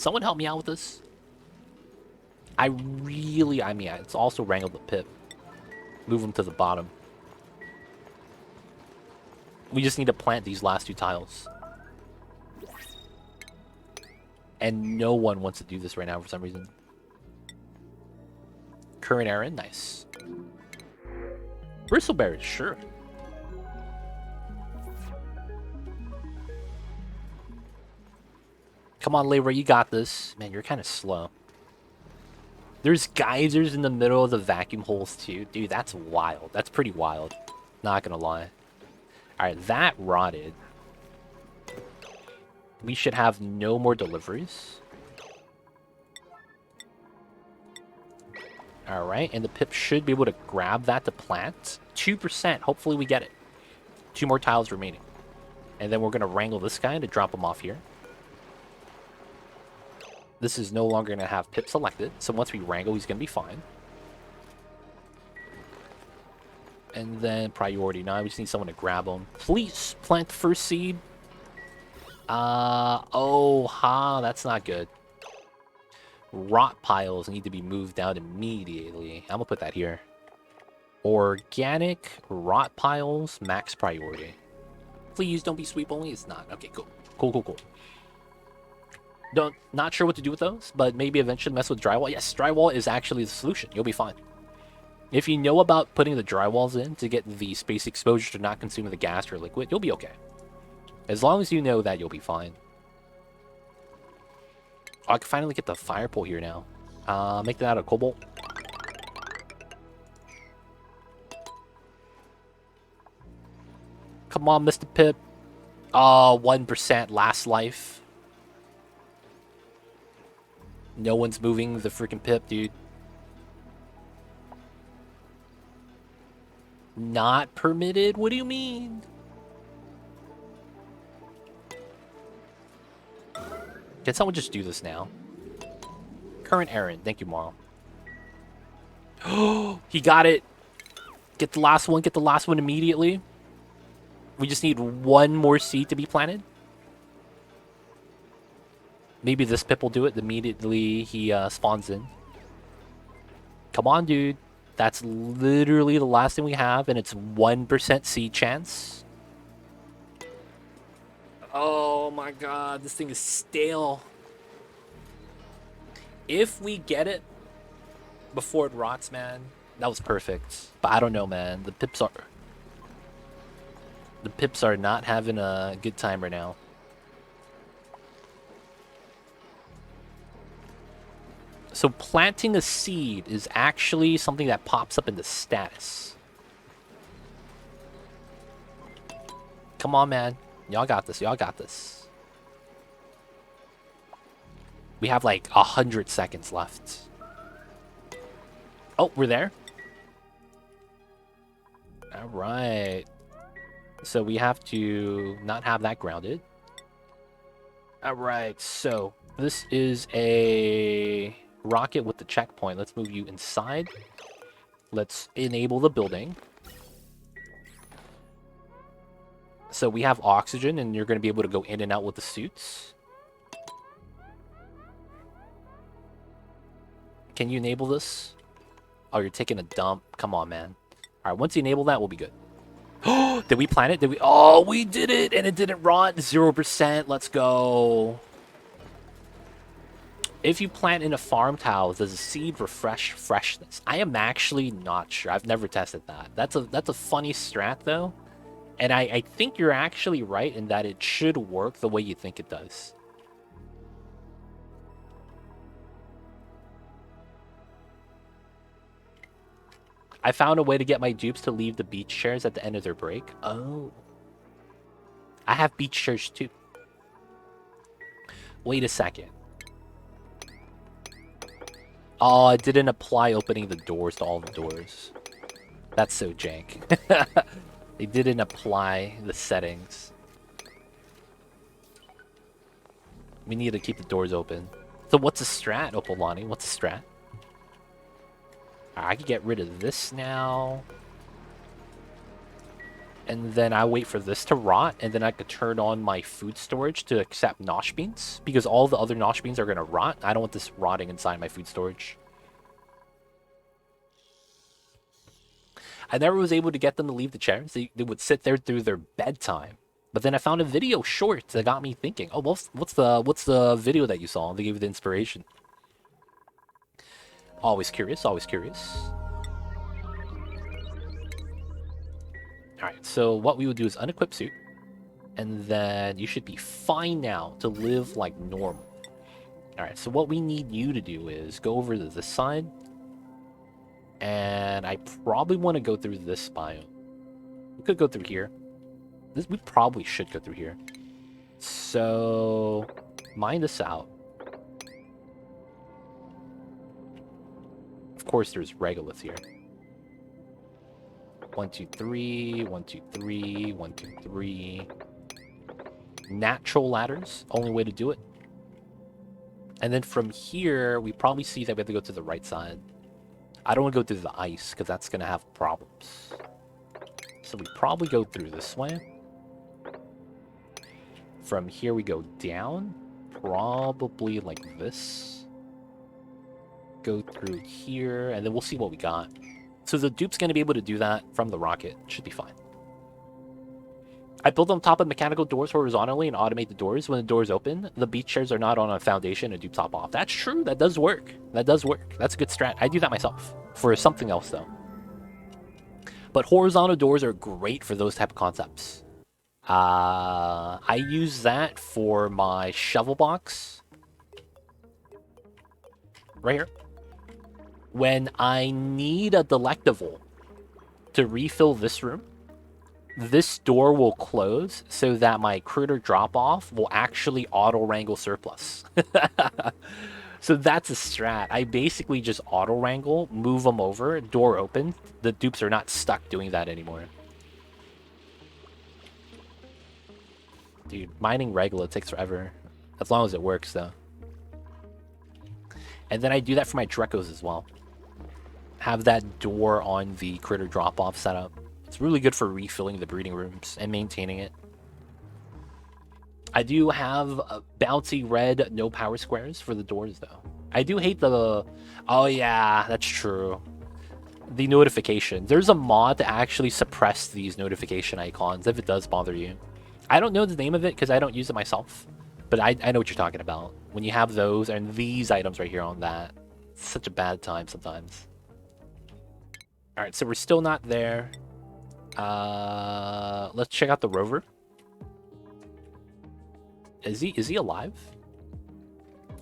someone help me out with this? I mean, it's also wrangle the pip. Move him to the bottom. We just need to plant these last 2 tiles. And no one wants to do this right now for some reason. Current errand, nice. Bristleberries, sure. Come on, Labor, you got this. Man, you're kind of slow. There's geysers in the middle of the vacuum holes too. Dude, that's wild. That's pretty wild. Not gonna lie. Alright, that rotted. We should have no more deliveries. Alright, and the pip should be able to grab that to plant. 2%. Hopefully we get it. 2 more tiles remaining. And then we're gonna wrangle this guy to drop him off here. This is no longer going to have pip selected, so once we wrangle, he's going to be fine. And then priority 9, we just need someone to grab him. Please plant the first seed. That's not good. Rot piles need to be moved out immediately. I'm going to put that here. Organic rot piles, max priority. Please don't be sweep only. It's not. Okay, cool. Cool. Not sure what to do with those, but maybe eventually mess with drywall. Yes, drywall is actually the solution. You'll be fine. If you know about putting the drywalls in to get the space exposure to not consume the gas or liquid, you'll be okay. As long as you know that, you'll be fine. Oh, I can finally get the fire pole here now. Make that out of cobalt. Come on, Mr. Pip. Oh, 1% last life. No one's moving the freaking pip, dude. Not permitted? What do you mean? Can someone just do this now? Current errand. Thank you, Marl. Oh, he got it. Get the last one. Get the last one immediately. We just need 1 more seed to be planted. Maybe this pip will do it immediately he spawns in. Come on, dude. That's literally the last thing we have, and it's 1% seed chance. Oh my god, this thing is stale. If we get it before it rots, man, that was perfect. But I don't know, man. The pips are not having a good time right now. So planting a seed is actually something that pops up in the status. Come on, man. Y'all got this. Y'all got this. We have like 100 seconds left. Oh, we're there. All right. So we have to not have that grounded. All right. So this is a rocket with the checkpoint. Let's move you inside. Let's enable the building. So we have oxygen, and you're going to be able to go in and out with the suits. Can you enable this? Oh, you're taking a dump. Come on, man. All right, once you enable that, we'll be good. Oh, did we plan it? Did we? Oh, we did it, and it didn't rot. 0%. Let's go. If you plant in a farm tile, does the seed refresh freshness? I am actually not sure. I've never tested that. That's a funny strat, though. And I think you're actually right in that it should work the way you think it does. I found a way to get my dupes to leave the beach chairs at the end of their break. Oh. I have beach chairs too. Wait a second. Oh, it didn't apply opening the doors to all the doors. That's so jank. They didn't apply the settings. We need to keep the doors open. So what's a strat, Opalani? What's a strat? I can get rid of this now. And then I wait for this to rot, and then I could turn on my food storage to accept nosh beans, because all the other nosh beans are going to rot. I don't want this rotting inside my food storage. I never was able to get them to leave the chairs. They would sit there through their bedtime. But then I found a video short that got me thinking, oh, what's the video that you saw that gave you the inspiration? Always curious, always curious. Alright, so what we would do is unequip suit, and then you should be fine now to live like normal. Alright, so what we need you to do is go over to this side, and I probably want to go through this biome. We could go through here. We probably should go through here. So, mine this out. Of course, there's regoliths here. 1, 2, 3, 1, 2, 3, 1, 2, 3. Natural ladders, only way to do it. And then from here, we probably see that we have to go to the right side. I don't want to go through the ice, because that's going to have problems. So we probably go through this way. From here we go down, probably like this. Go through here, and then we'll see what we got. So the dupe's going to be able to do that from the rocket. Should be fine. I built on top of mechanical doors horizontally and automate the doors. When the doors open, the beach chairs are not on a foundation and dupe top off. That's true. That does work. That does work. That's a good strat. I do that myself for something else, though. But horizontal doors are great for those type of concepts. I use that for my shovel box. Right here. When I need a delectable to refill this room, this door will close so that my critter drop-off will actually auto-wrangle surplus. So that's a strat. I basically just auto-wrangle, move them over, door open. The dupes are not stuck doing that anymore. Dude, mining regolith takes forever. As long as it works, though. And then I do that for my Drecos as well. Have that door on the critter drop-off setup. It's really good for refilling the breeding rooms and maintaining it. I do have bouncy red no power squares for the doors, though. I do hate the... Oh, yeah, that's true. The notification. There's a mod to actually suppress these notification icons if it does bother you. I don't know the name of it because I don't use it myself. But I know what you're talking about. When you have those and these items right here on that. It's such a bad time sometimes. Alright, so we're still not there. Let's check out the rover. Is he alive?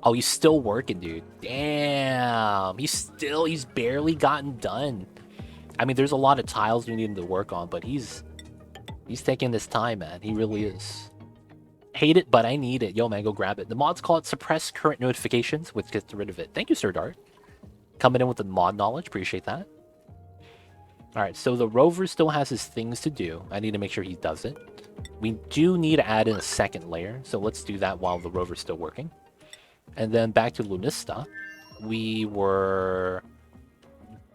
Oh, he's still working, dude. Damn. He's barely gotten done. I mean, there's a lot of tiles we need him to work on, but he's taking this time, man. He really is. Hate it, but I need it. Yo, man, go grab it. The mods call it suppress current notifications, which gets rid of it. Thank you, Sir Dart. Coming in with the mod knowledge. Appreciate that. Alright, so the rover still has his things to do. I need to make sure he does it. We do need to add in a second layer, so let's do that while the rover's still working. And then back to Lunista. We were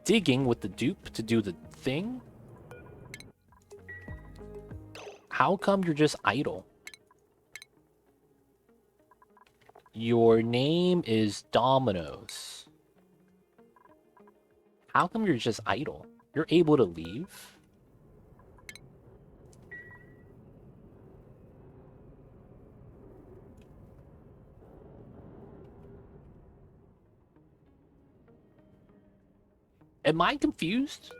digging with the dupe to do the thing. How come you're just idle? Your name is Dominoes. How come you're just idle? You're able to leave? Am I confused?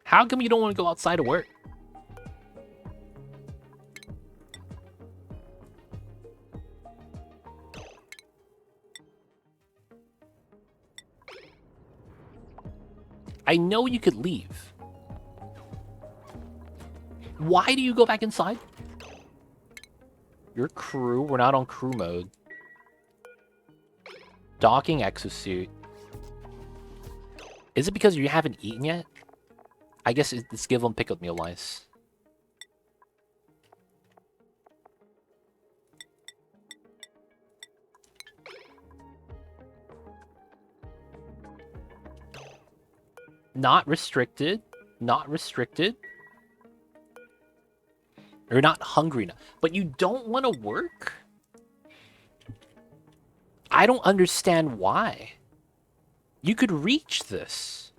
How come you don't want to go outside to work? I know you could leave. Why do you go back inside? Your crew? We're not on crew mode. Docking exosuit. Is it because you haven't eaten yet? I guess let's give them pickled meal lice. Not restricted. Not restricted. You're not hungry enough. But you don't want to work? I don't understand why. You could reach this.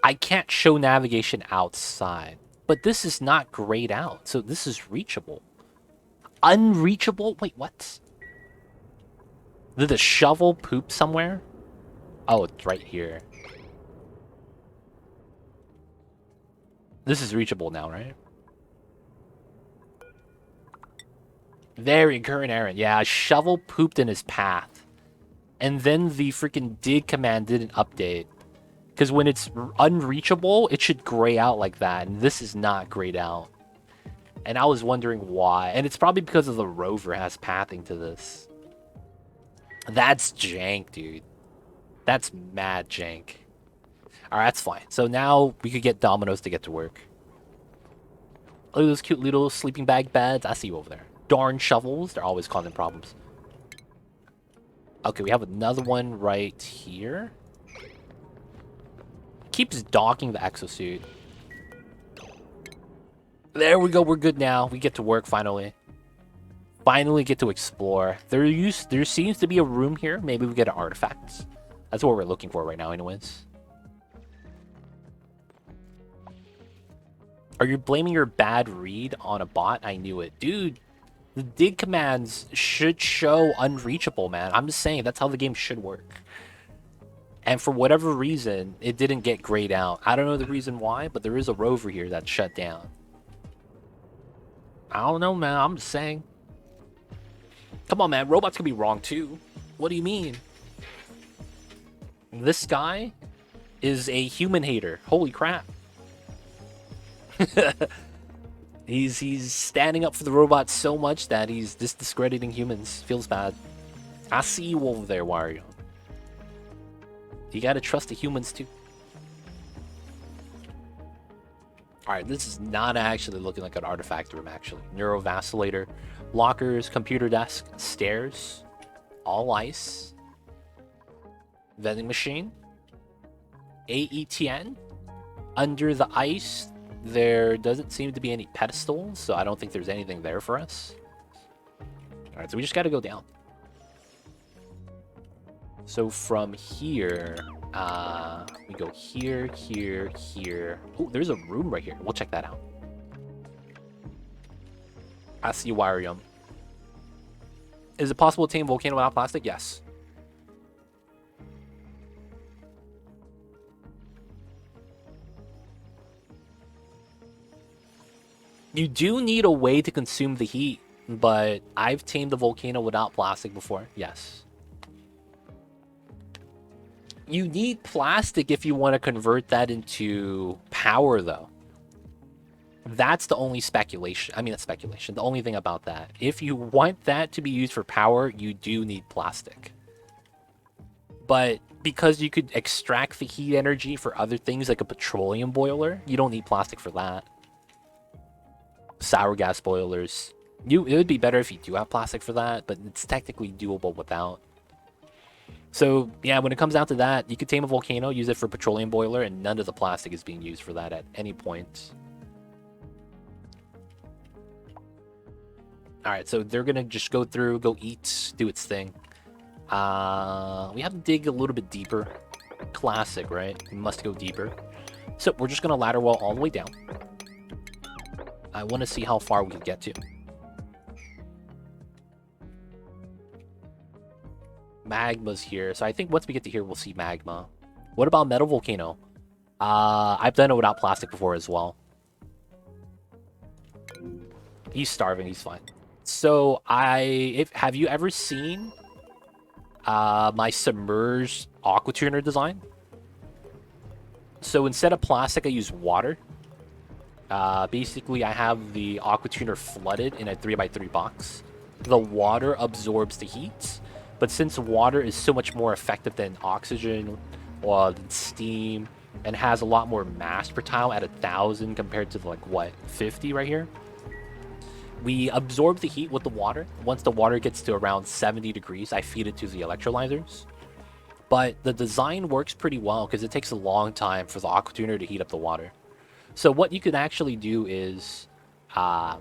I can't show navigation outside. But this is not grayed out, so this is reachable. Unreachable? Wait, what? Did the shovel poop somewhere? Oh, it's right here. This is reachable now, right? Very current errand. Yeah, a shovel pooped in his path. And then the freaking dig command didn't update. Because when it's unreachable, it should gray out like that. And this is not grayed out. And I was wondering why. And it's probably because of the rover has pathing to this. That's jank, dude. That's mad jank. Alright, that's fine. So now we could get Domino's to get to work. Look at those cute little sleeping bag beds. I see you over there. Darn shovels. They're always causing problems. Okay, we have another one right here. Keeps docking the exosuit. There we go. We're good now. We get to work finally. Finally get to explore. There seems to be a room here. Maybe we get an artifact. That's what we're looking for right now anyways. Are you blaming your bad read on a bot? I knew it. Dude, the dig commands should show unreachable, man. I'm just saying, that's how the game should work. And for whatever reason, it didn't get grayed out. I don't know the reason why, but there is a rover here that's shut down. I don't know, man. I'm just saying. Come on, man. Robots can be wrong, too. What do you mean? This guy is a human hater. Holy crap. He's standing up for the robots so much that he's just discrediting humans. Feels bad. I see you over there, Wario. You gotta trust the humans too. Alright, this is not actually looking like an artifact room, actually. Neurovacillator, lockers, computer desk, stairs, all ice, vending machine, AETN. Under the ice, there doesn't seem to be any pedestals, so I don't think there's anything there for us. Alright, so we just gotta go down. So from here, we go here, here, here. Oh, there's a room right here. We'll check that out. I see Wirium. Is it possible to tame volcano without plastic? Yes. You do need a way to consume the heat, but I've tamed the volcano without plastic before. Yes. You need plastic if you want to convert that into power, though. That's the only speculation. I mean, that's speculation. The only thing about that. If you want that to be used for power, you do need plastic. But because you could extract the heat energy for other things like a petroleum boiler, you don't need plastic for that. Sour gas boilers. It would be better if you do have plastic for that, but it's technically doable without. So, yeah, when it comes down to that, you could tame a volcano, use it for petroleum boiler, and none of the plastic is being used for that at any point. Alright, so they're gonna just go through, go eat, do its thing. We have to dig a little bit deeper. Classic, right? We must go deeper. So, we're just gonna ladder wall all the way down. I want to see how far we can get to. Magma's here, so I think once we get to here, we'll see magma. What about metal volcano? I've done it without plastic before as well. He's starving, he's fine. So have you ever seen my submerged aqua tuner design? So instead of plastic, I use water. Basically, I have the aqua tuner flooded in a 3x3 box. The water absorbs the heat. But since water is so much more effective than oxygen or steam and has a lot more mass per tile at 1,000 compared to like what 50 right here, We absorb the heat with the water. Once the water gets to around 70 degrees, I feed it to the electrolyzers. But the design works pretty well because it takes a long time for the aqua tuner to heat up the water. So what you could actually do is have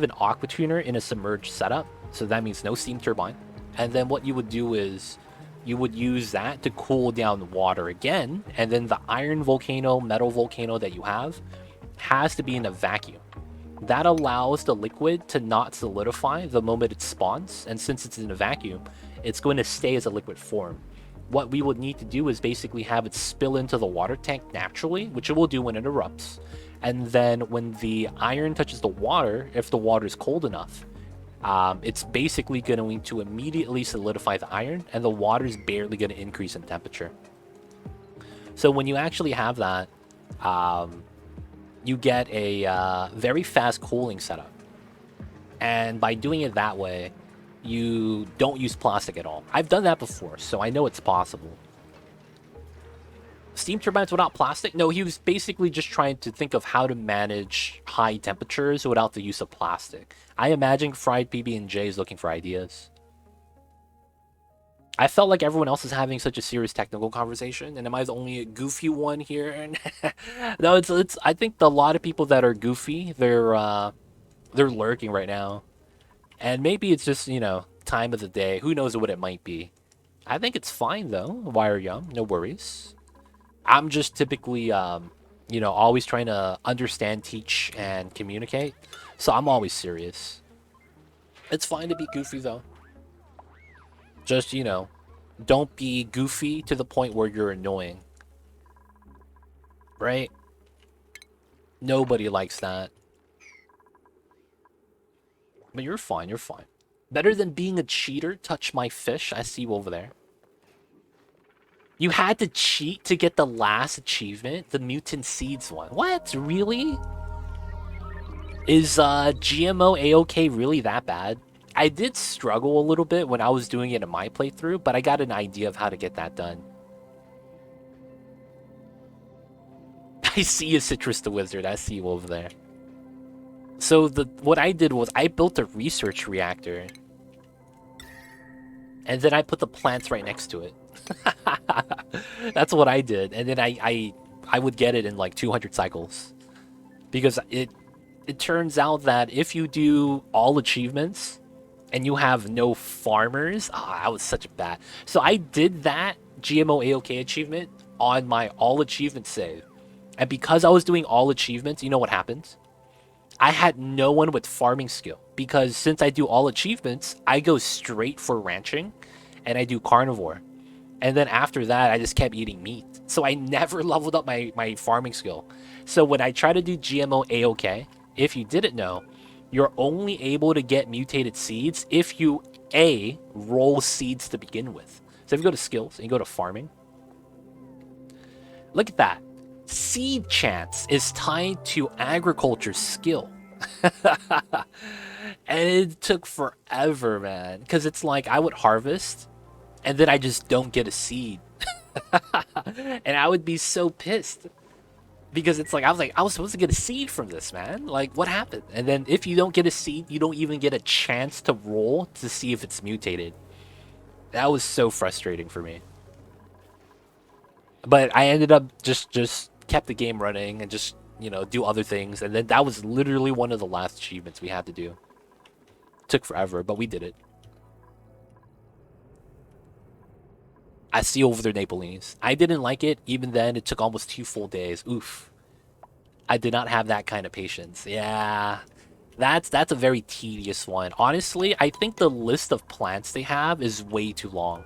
an aqua tuner in a submerged setup. So that means no steam turbine. And then what you would do is you would use that to cool down the water again. And then the iron volcano, metal volcano that you have has to be in a vacuum. That allows the liquid to not solidify the moment it spawns. And since it's in a vacuum, it's going to stay as a liquid form. What we would need to do is basically have it spill into the water tank naturally, which it will do when it erupts. And then when the iron touches the water, if the water is cold enough, it's basically going to immediately solidify the iron, and the water is barely going to increase in temperature. So when you actually have that, you get a very fast cooling setup. And by doing it that way, you don't use plastic at all. I've done that before, so I know it's possible. Steam turbines without plastic? No, he was basically just trying to think of how to manage high temperatures without the use of plastic. I imagine Fried PB&J is looking for ideas. I felt like everyone else is having such a serious technical conversation, and am I the only goofy one here? No, it's. I think a lot of people that are goofy, they're lurking right now. And maybe it's just, time of the day. Who knows what it might be. I think it's fine, though. Wire Yum, no worries. I'm just typically, always trying to understand, teach, and communicate. So I'm always serious. It's fine to be goofy, though. Just, don't be goofy to the point where you're annoying. Right? Nobody likes that. But you're fine, you're fine. Better than being a cheater. Touch my fish. I see you over there. You had to cheat to get the last achievement? The mutant seeds one. What? Really? Is GMO A-OK really that bad? I did struggle a little bit when I was doing it in my playthrough, but I got an idea of how to get that done. I see a Citrus the Wizard. I see you over there. So what I did was I built a research reactor. And then I put the plants right next to it. That's what I did. And then I would get it in like 200 cycles. Because it turns out that if you do all achievements and you have no farmers, I was such a bad. So I did that GMO A-OK achievement on my all achievement save. And because I was doing all achievements, you know what happens? I had no one with farming skill. Because since I do all achievements, I go straight for ranching and I do carnivore. And then after that, I just kept eating meat. So I never leveled up my farming skill. So when I try to do GMO A-OK, if you didn't know, you're only able to get mutated seeds if you, A, roll seeds to begin with. So if you go to skills and you go to farming, look at that. Seed chance is tied to agriculture skill. And it took forever, man. Because it's like I would harvest and then I just don't get a seed. And I would be so pissed. Because it's like, I was supposed to get a seed from this, man. Like, what happened? And then if you don't get a seed, you don't even get a chance to roll to see if it's mutated. That was so frustrating for me. But I ended up just kept the game running and just, do other things. And then that was literally one of the last achievements we had to do. Took forever, but we did it. I see over there, Nepalese. I didn't like it. Even then, it took almost 2 full days. Oof. I did not have that kind of patience. Yeah. That's a very tedious one. Honestly, I think the list of plants they have is way too long.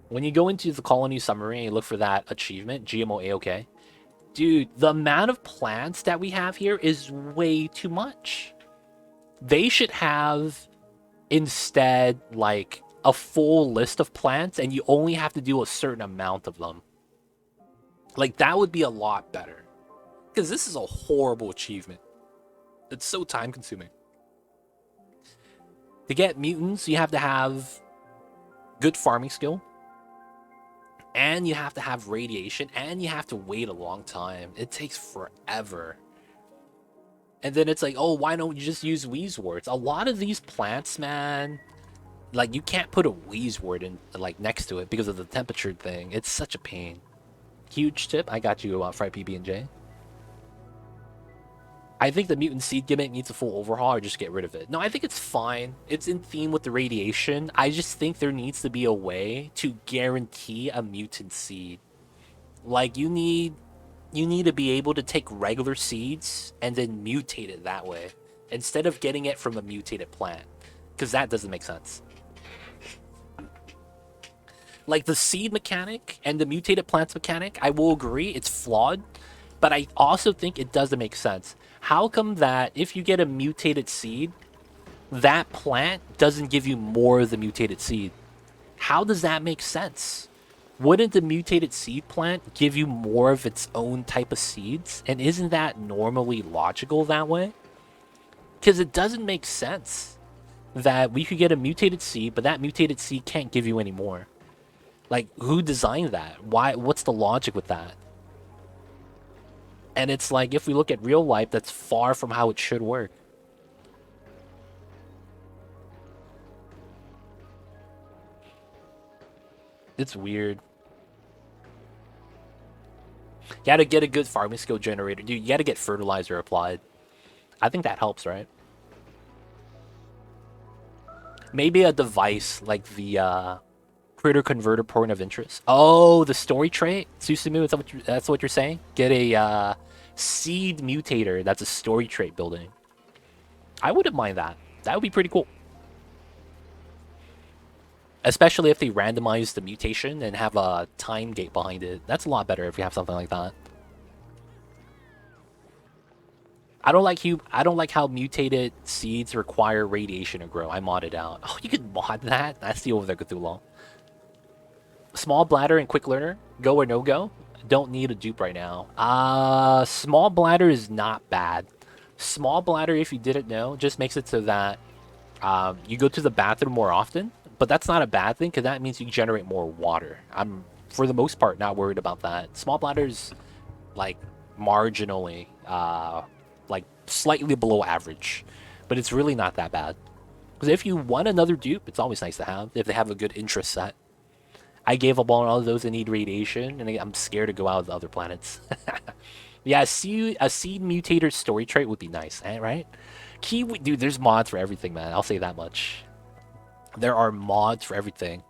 When you go into the colony summary and you look for that achievement, GMO A-OK, dude, the amount of plants that we have here is way too much. They should have instead like a full list of plants and you only have to do a certain amount of them. Like that would be a lot better. Because this is a horrible achievement. It's so time consuming. To get mutants, you have to have good farming skill. And you have to have radiation. And you have to wait a long time. It takes forever. And then it's like, oh, why don't you just use Wheezeworts? A lot of these plants, man, like you can't put a Wheezewort in like next to it because of the temperature thing. It's such a pain. Huge tip. I got you, Fried PB&J. I think the mutant seed gimmick needs a full overhaul or just get rid of it. No, I think it's fine. It's in theme with the radiation. I just think there needs to be a way to guarantee a mutant seed. Like you need to be able to take regular seeds and then mutate it that way instead of getting it from a mutated plant, because that doesn't make sense. Like the seed mechanic and the mutated plants mechanic, I will agree it's flawed, but I also think it doesn't make sense. How come that if you get a mutated seed, that plant doesn't give you more of the mutated seed? How does that make sense? Wouldn't the mutated seed plant give you more of its own type of seeds? And isn't that normally logical that way? Because it doesn't make sense that we could get a mutated seed, but that mutated seed can't give you any more. Like, who designed that? Why? What's the logic with that? And it's like, if we look at real life, that's far from how it should work. It's weird. You gotta get a good farming skill generator. Dude, you gotta get fertilizer applied. I think that helps, right? Maybe a device like the critter converter point of interest. Oh, the story trait? Susumu, is that that's what you're saying? Get a seed mutator that's a story trait building. I wouldn't mind that. That would be pretty cool. Especially if they randomize the mutation and have a time gate behind it. That's a lot better if you have something like that. I don't like how mutated seeds require radiation to grow. I modded out. Oh, you could mod that? That's the over there Cthulhu. Small bladder and quick learner, go or no go? Don't need a dupe right now. Small bladder is not bad. Small bladder, if you didn't know, just makes it so that you go to the bathroom more often. But that's not a bad thing because that means you generate more water. I'm, for the most part, not worried about that. Small bladder's like marginally, like slightly below average, but it's really not that bad. Because if you want another dupe, it's always nice to have if they have a good interest set. I gave up on all of those that need radiation, and I'm scared to go out of the other planets. Yeah, a seed mutator story trait would be nice, right? Kiwi, dude, there's mods for everything, man. I'll say that much. There are mods for everything.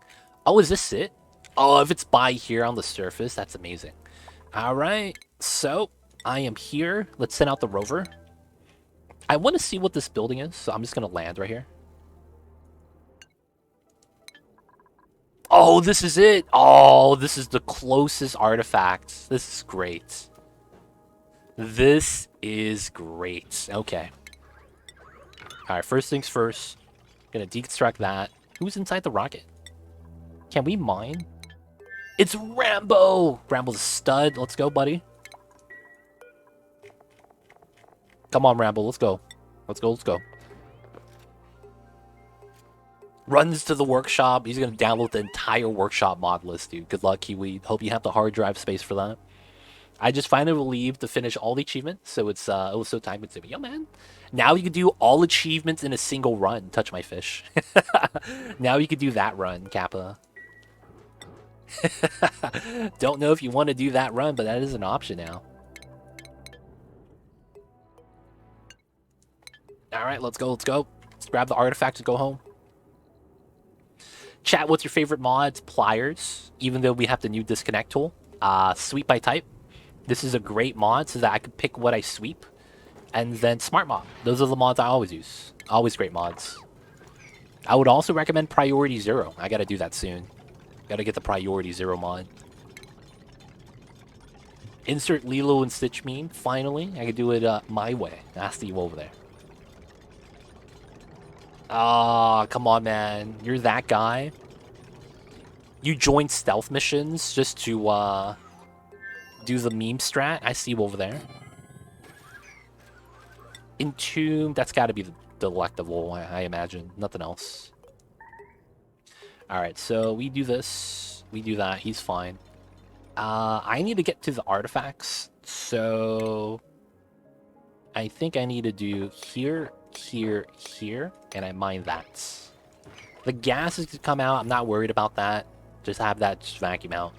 Oh, is this it? Oh, if it's by here on the surface, that's amazing. All right, so I am here. Let's send out the rover. I want to see what this building is, so I'm just going to land right here. Oh, this is it. Oh, this is the closest artifact. This is great. This is great. Okay. All right, first things first. Gonna deconstruct that. Who's inside the rocket? Can we mine? It's Rambo! Rambo's a stud. Let's go, buddy. Come on, Rambo. Let's go. Let's go, let's go. Runs to the workshop. He's gonna download the entire workshop mod list, dude. Good luck, Kiwi. Hope you have the hard drive space for that. I just finally relieved to finish all the achievements, so it's it was so time consuming. Yo, man. Now you can do all achievements in a single run. Touch my fish. Now you can do that run, Kappa. Don't know if you want to do that run, but that is an option now. Alright, let's go, let's go. Let's grab the artifact and go home. Chat, what's your favorite mods? Pliers, even though we have the new disconnect tool. Sweep by type. This is a great mod so that I can pick what I sweep. And then Smart Mod. Those are the mods I always use. Always great mods. I would also recommend Priority Zero. I gotta do that soon. Gotta get the Priority Zero mod. Insert Lilo and Stitch meme. Finally, I can do it my way. Nasty over there. Ah, come on, man. You're that guy. You joined stealth missions just to do the meme strat. I see you over there. Entomb, that's got to be the delectable, I imagine. Nothing else. Alright, so we do this. We do that. He's fine. I need to get to the artifacts. So I think I need to do here, here, here, and I mine that. The gas is to come out. I'm not worried about that. Just have that just vacuum out.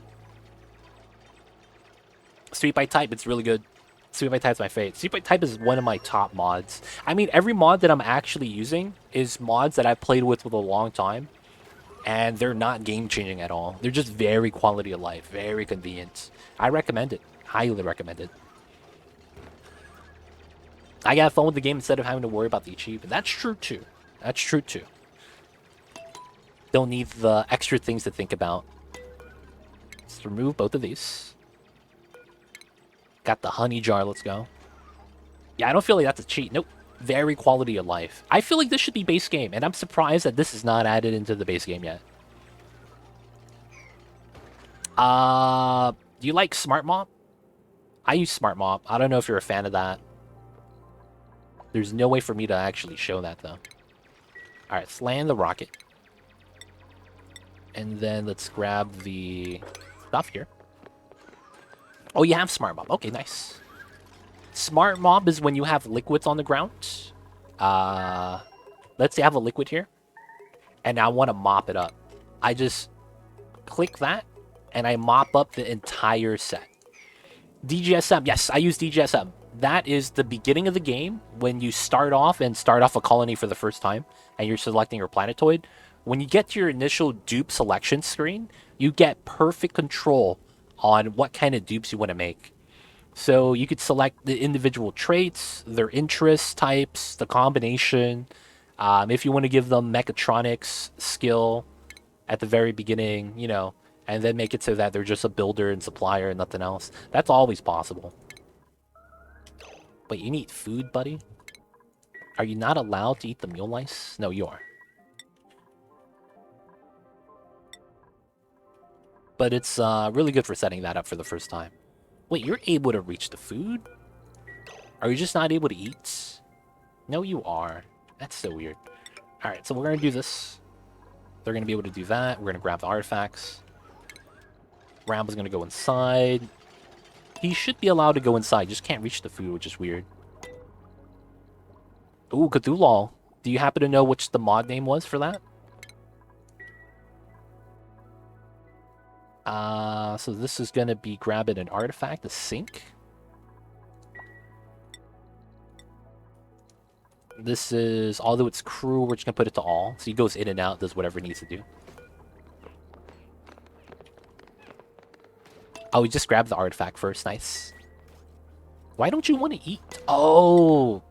Sweep by type, it's really good. Sweep by type is my favorite. Sweep by type is one of my top mods. I mean, every mod that I'm actually using is mods that I've played with a long time. And they're not game-changing at all. They're just very quality of life, very convenient. I recommend it. Highly recommend it. I got fun with the game instead of having to worry about the achievement. That's true too. That's true too. Don't need the extra things to think about. Let's remove both of these. Got the honey jar, let's go. Yeah, I don't feel like that's a cheat. Nope. Very quality of life. I feel like this should be base game, and I'm surprised that this is not added into the base game yet. Do you like Smart Mop? I use Smart Mop. I don't know if you're a fan of that. There's no way for me to actually show that, though. Alright, let's land the rocket. And then let's grab the stuff here. Oh, you have Smart Mop. Okay, nice. Smart Mop is when you have liquids on the ground. Let's say I have a liquid here. And I want to mop it up. I just click that. And I mop up the entire set. DGSM. Yes, I use DGSM. That is the beginning of the game when you start off a colony for the first time. And you're selecting your planetoid. When you get to your initial dupe selection screen, you get perfect control on what kind of dupes you want to make. So you could select the individual traits, their interest types, the combination. If you want to give them mechatronics skill at the very beginning, you know, and then make it so that they're just a builder and supplier and nothing else. That's always possible. Wait, you need food, buddy? Are you not allowed to eat the mule lice? No, you are. But it's really good for setting that up for the first time. Wait, you're able to reach the food? Are you just not able to eat? No, you are. That's so weird. Alright, so we're going to do this. They're going to be able to do that. We're going to grab the artifacts. Rambo's going to go inside. He should be allowed to go inside. Just can't reach the food, which is weird. Ooh, Cthulhu. Do you happen to know which the mod name was for that? So this is going to be grabbing an artifact, a sink. This is, although it's crew, we're just going to put it to all. So he goes in and out, does whatever he needs to do. Oh, we just grabbed the artifact first. Nice. Why don't you want to eat? Oh.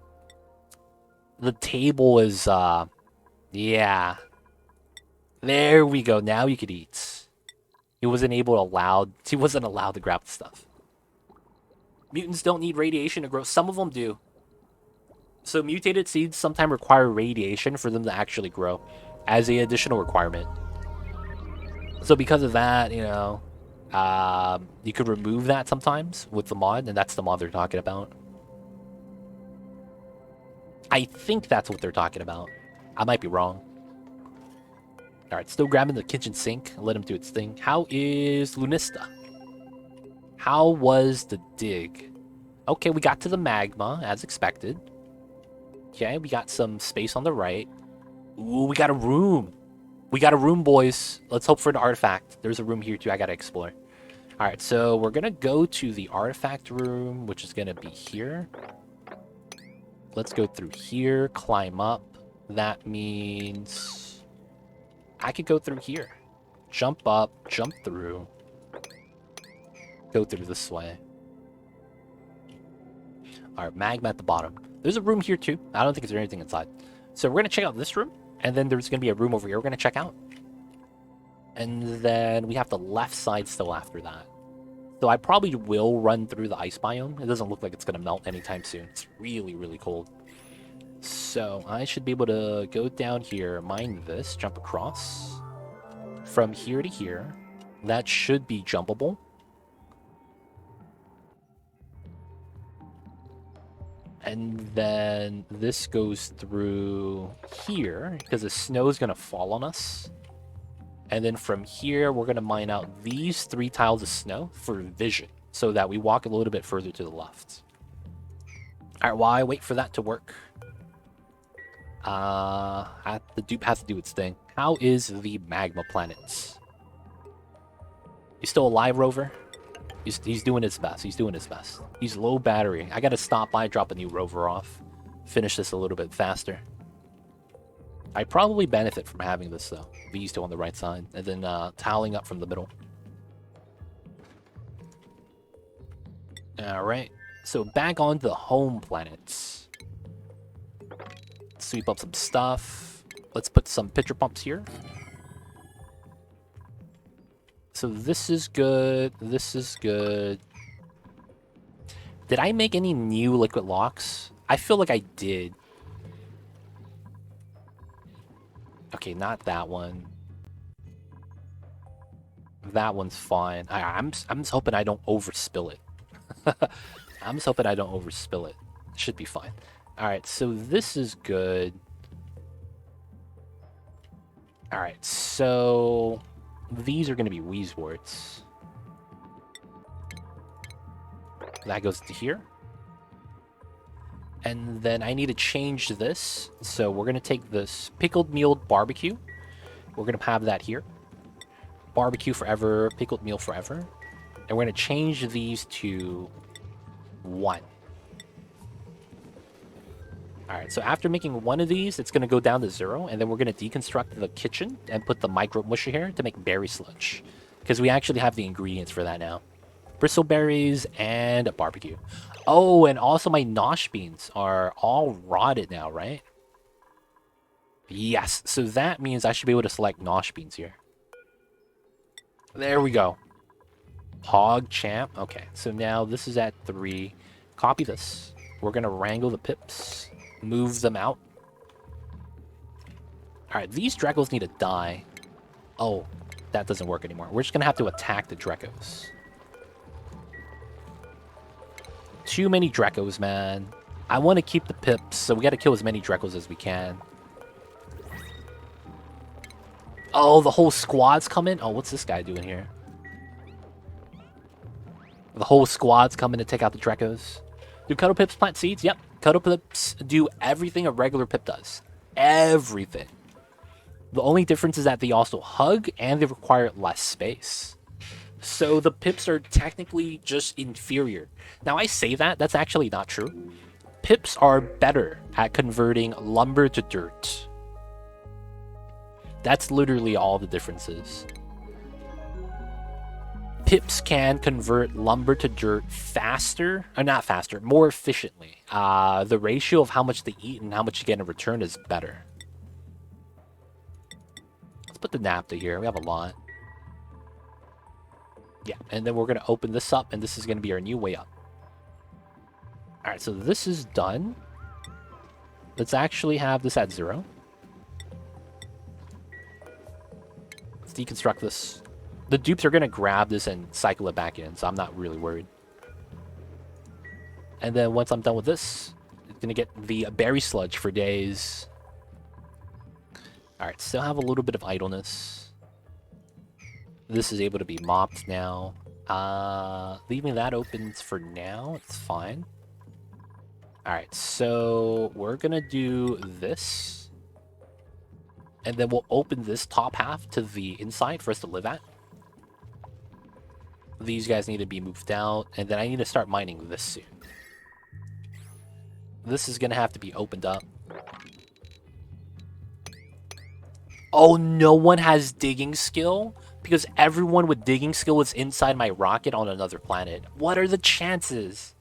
The table is, yeah. There we go. Now you could eat. He wasn't allowed to grab the stuff. Mutants don't need radiation to grow. Some of them do. So mutated seeds sometimes require radiation for them to actually grow as an additional requirement. So because of that, you know, you could remove that sometimes with the mod, and that's the mod they're talking about. I think that's what they're talking about. I might be wrong. Alright, still grabbing the kitchen sink. Let him do its thing. How is Lunista? How was the dig? Okay, we got to the magma, as expected. Okay, we got some space on the right. Ooh, we got a room. We got a room, boys. Let's hope for an artifact. There's a room here, too, I gotta explore. Alright, so we're gonna go to the artifact room, which is gonna be here. Let's go through here, climb up. That means I could go through here. Jump up, jump through. Go through this way. Alright, magma at the bottom. There's a room here too. I don't think there's anything inside. So we're going to check out this room. And then there's going to be a room over here we're going to check out. And then we have the left side still after that. So I probably will run through the ice biome. It doesn't look like it's going to melt anytime soon. It's really, really cold. So I should be able to go down here, mine this, jump across. From here to here. That should be jumpable. And then this goes through here, because the snow is going to fall on us. And then from here, we're going to mine out these 3 tiles of snow for vision, so that we walk a little bit further to the left. Alright, while I wait for that to work, the dupe has to do its thing. How is the magma planets? You still alive, Rover? He's doing his best. He's doing his best. He's low battery. I gotta stop by, drop a new rover off. Finish this a little bit faster. I probably benefit from having this, though. These two on the right side. And then toweling up from the middle. Alright. So back on the home planets. Sweep up some stuff. Let's put some pitcher pumps here. So this is good. This is good. Did I make any new liquid locks? I feel like I did. Okay, not that one. That one's fine. I'm just hoping I don't overspill it. I'm just hoping I don't overspill it. Should be fine. Alright, so this is good. Alright, so these are going to be Wheezeworts. That goes to here. And then I need to change this. So we're going to take this pickled meal barbecue. We're going to have that here. Barbecue forever, pickled meal forever. And we're going to change these to 1. Alright, so after making one of these, it's going to go down to 0, and then we're going to deconstruct the kitchen and put the micro musher here to make berry sludge. Because we actually have the ingredients for that now. Bristleberries and a barbecue. Oh, and also my nosh beans are all rotted now, right? Yes, so that means I should be able to select nosh beans here. There we go. Hog champ. Okay, so now this is at 3. Copy this. We're going to wrangle the pips. Move them out. Alright, these Drekos need to die. Oh, that doesn't work anymore. We're just going to have to attack the Drekos. Too many Drekos, man. I want to keep the pips, so we got to kill as many Drekos as we can. Oh, the whole squad's coming? Oh, what's this guy doing here? The whole squad's coming to take out the Drekos. Do Cuddle Pips plant seeds? Yep. Cuddle Pips do everything a regular Pip does. Everything. The only difference is that they also hug and they require less space. So the Pips are technically just inferior. Now I say that, that's actually not true. Pips are better at converting lumber to dirt. That's literally all the differences. Pips can convert lumber to dirt faster, or not faster, more efficiently. The ratio of how much they eat and how much you get in return is better. Let's put the naphtha here. We have a lot. Yeah, and then we're going to open this up, and this is going to be our new way up. Alright, so this is done. Let's actually have this at 0. Let's deconstruct this. The dupes are going to grab this and cycle it back in, so I'm not really worried. And then once I'm done with this, it's going to get the berry sludge for days. Alright, still have a little bit of idleness. This is able to be mopped now. Leaving that open for now, it's fine. Alright, so we're going to do this. And then we'll open this top half to the inside for us to live at. These guys need to be moved out, and then I need to start mining this soon. This is going to have to be opened up. Oh, no one has digging skill? Because everyone with digging skill is inside my rocket on another planet. What are the chances?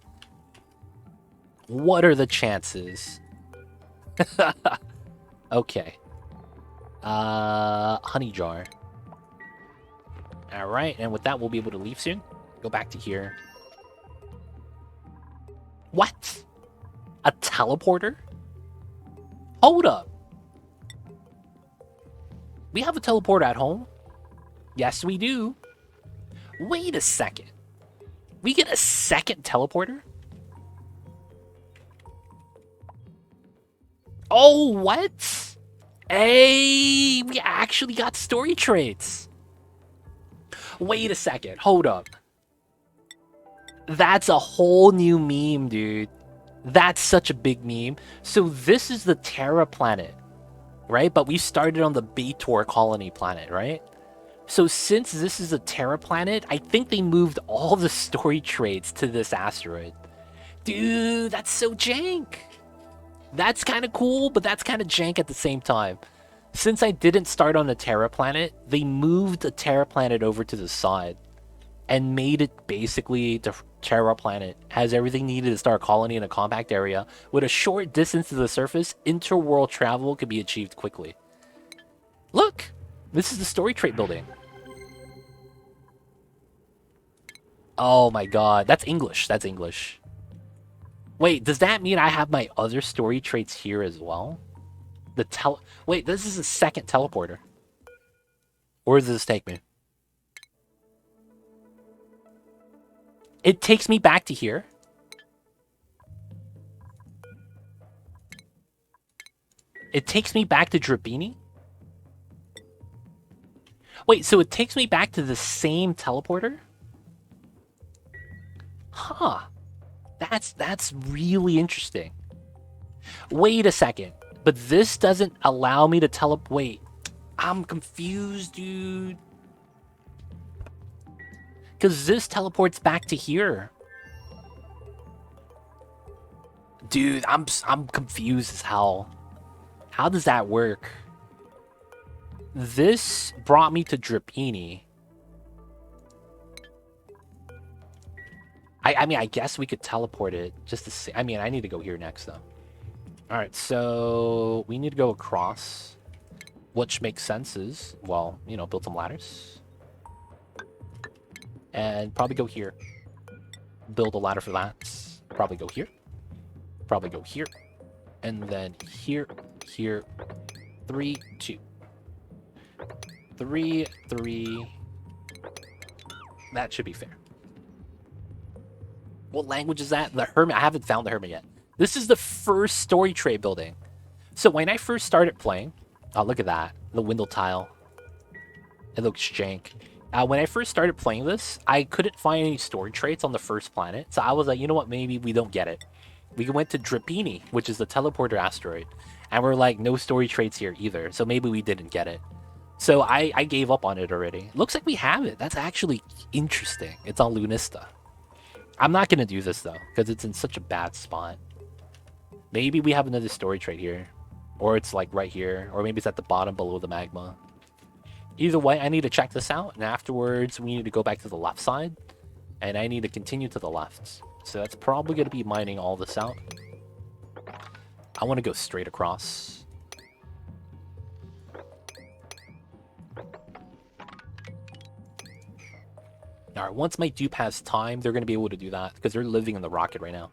What are the chances? Okay. Honey jar. Alright, and with that, we'll be able to leave soon. Go back to here. What? A teleporter? Hold up. We have a teleporter at home? Yes, we do. Wait a second. We get a second teleporter? Oh, what? Hey, we actually got story traits. Wait a second. Hold up. That's a whole new meme, dude. That's such a big meme. So this is the Terra planet, right? But we started on the Baator colony planet, right? So since this is a Terra planet, I think they moved all the story traits to this asteroid. Dude, that's so jank. That's kind of cool, but that's kind of jank at the same time. Since I didn't start on a Terra planet, they moved the Terra planet over to the side and made it basically the Terra planet. Has everything needed to start a colony in a compact area. With a short distance to the surface, interworld travel could be achieved quickly. Look! This is the story trait building. Oh my god, that's English. That's English. Wait, does that mean I have my other story traits here as well? Wait, this is a second teleporter. Where does this take me? It takes me back to here. It takes me back to Drabini. Wait, so it takes me back to the same teleporter? Huh. That's really interesting. Wait a second. But this doesn't allow me to wait. I'm confused, dude. Because this teleports back to here. Dude, I'm confused as hell. How does that work? This brought me to Drapini. I mean, I guess we could teleport it just to see. I mean, I need to go here next, though. All right, so we need to go across, which makes sense is, well, you know, build some ladders. And probably go here. Build a ladder for that. Probably go here. Probably go here. And then here, here. 3, 2. 3, 3. That should be fair. What language is that? The Hermit. I haven't found the Hermit yet. This is the first story tray building. So when I first started playing, oh, look at that. The window tile. It looks jank. When I first started playing this, I couldn't find any story traits on the first planet. So I was like, you know what? Maybe we don't get it. We went to Drapini, which is the teleporter asteroid. And we're like, no story traits here either. So maybe we didn't get it. So I gave up on it already. Looks like we have it. That's actually interesting. It's on Lunista. I'm not going to do this, though, because it's in such a bad spot. Maybe we have another story trait here. Or it's like right here. Or maybe it's at the bottom below the magma. Either way, I need to check this out. And afterwards, we need to go back to the left side. And I need to continue to the left. So that's probably going to be mining all this out. I want to go straight across. Alright, once my dupe has time, they're going to be able to do that. Because they're living in the rocket right now.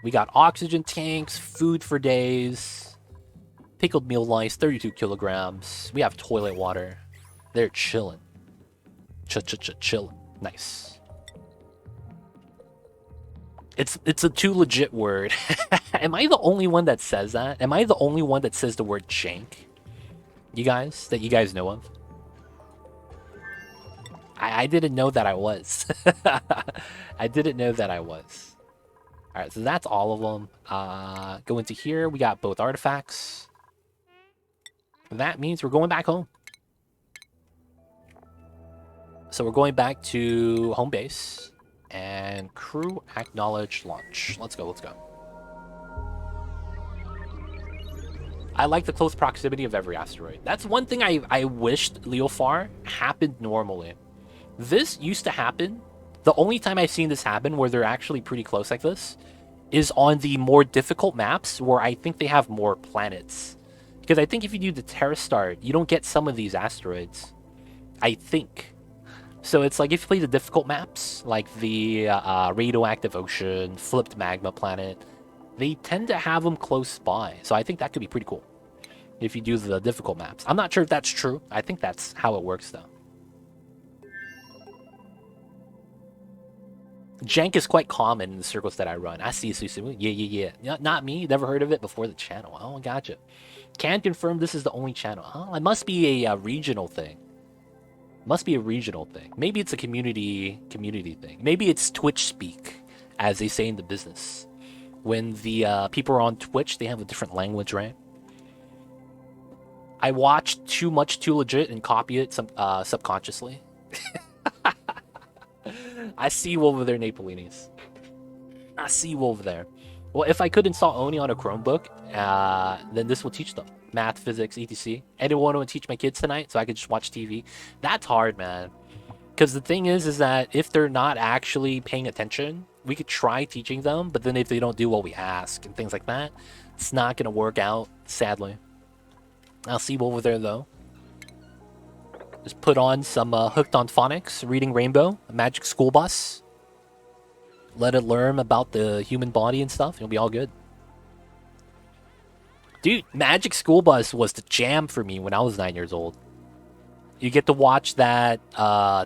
We got oxygen tanks, food for days. Pickled meal lice, 32 kilograms. We have toilet water. They're chilling. Chilling. Nice. It's a too legit word. Am I the only one that says that? Am I the only one that says the word jank? You guys? That you guys know of? I didn't know that I was. I didn't know that I was. Alright, so that's all of them. Go into here. We got both artifacts. That means we're going back home. So we're going back to home base. And crew acknowledge launch. Let's go, let's go. I like the close proximity of every asteroid. That's one thing I wished Leofar happened normally. This used to happen. The only time I've seen this happen where they're actually pretty close like this is on the more difficult maps where I think they have more planets. Because I think if you do the Terra start, you don't get some of these asteroids. I think. So it's like if you play the difficult maps, like the radioactive ocean, flipped magma planet, they tend to have them close by. So I think that could be pretty cool if you do the difficult maps. I'm not sure if that's true. I think that's how it works, though. Jank is quite common in the circles that I run. I see Susumu. Yeah. Not me. Never heard of it before the channel. Oh, gotcha. Can confirm this is the only channel. Oh, it must be a regional thing. Must be a regional thing. Maybe it's a community thing. Maybe it's Twitch speak, as they say in the business. When the people are on Twitch, they have a different language, right? I watch too much Too Legit and copy it subconsciously. I see you over there, Napolinis. I see you over there. Well, if I could install Oni on a Chromebook, then this will teach them math, physics, etc. Anyone want to teach my kids tonight so I could just watch TV? That's hard, man. Because the thing is that if they're not actually paying attention, we could try teaching them, but then if they don't do what we ask and things like that, it's not going to work out, sadly. I'll see you over there, though. Just put on some Hooked on Phonics, Reading Rainbow, a Magic School Bus. Let it learn about the human body and stuff. It'll be all good. Dude, Magic School Bus was the jam for me when I was 9 years old. You get to watch that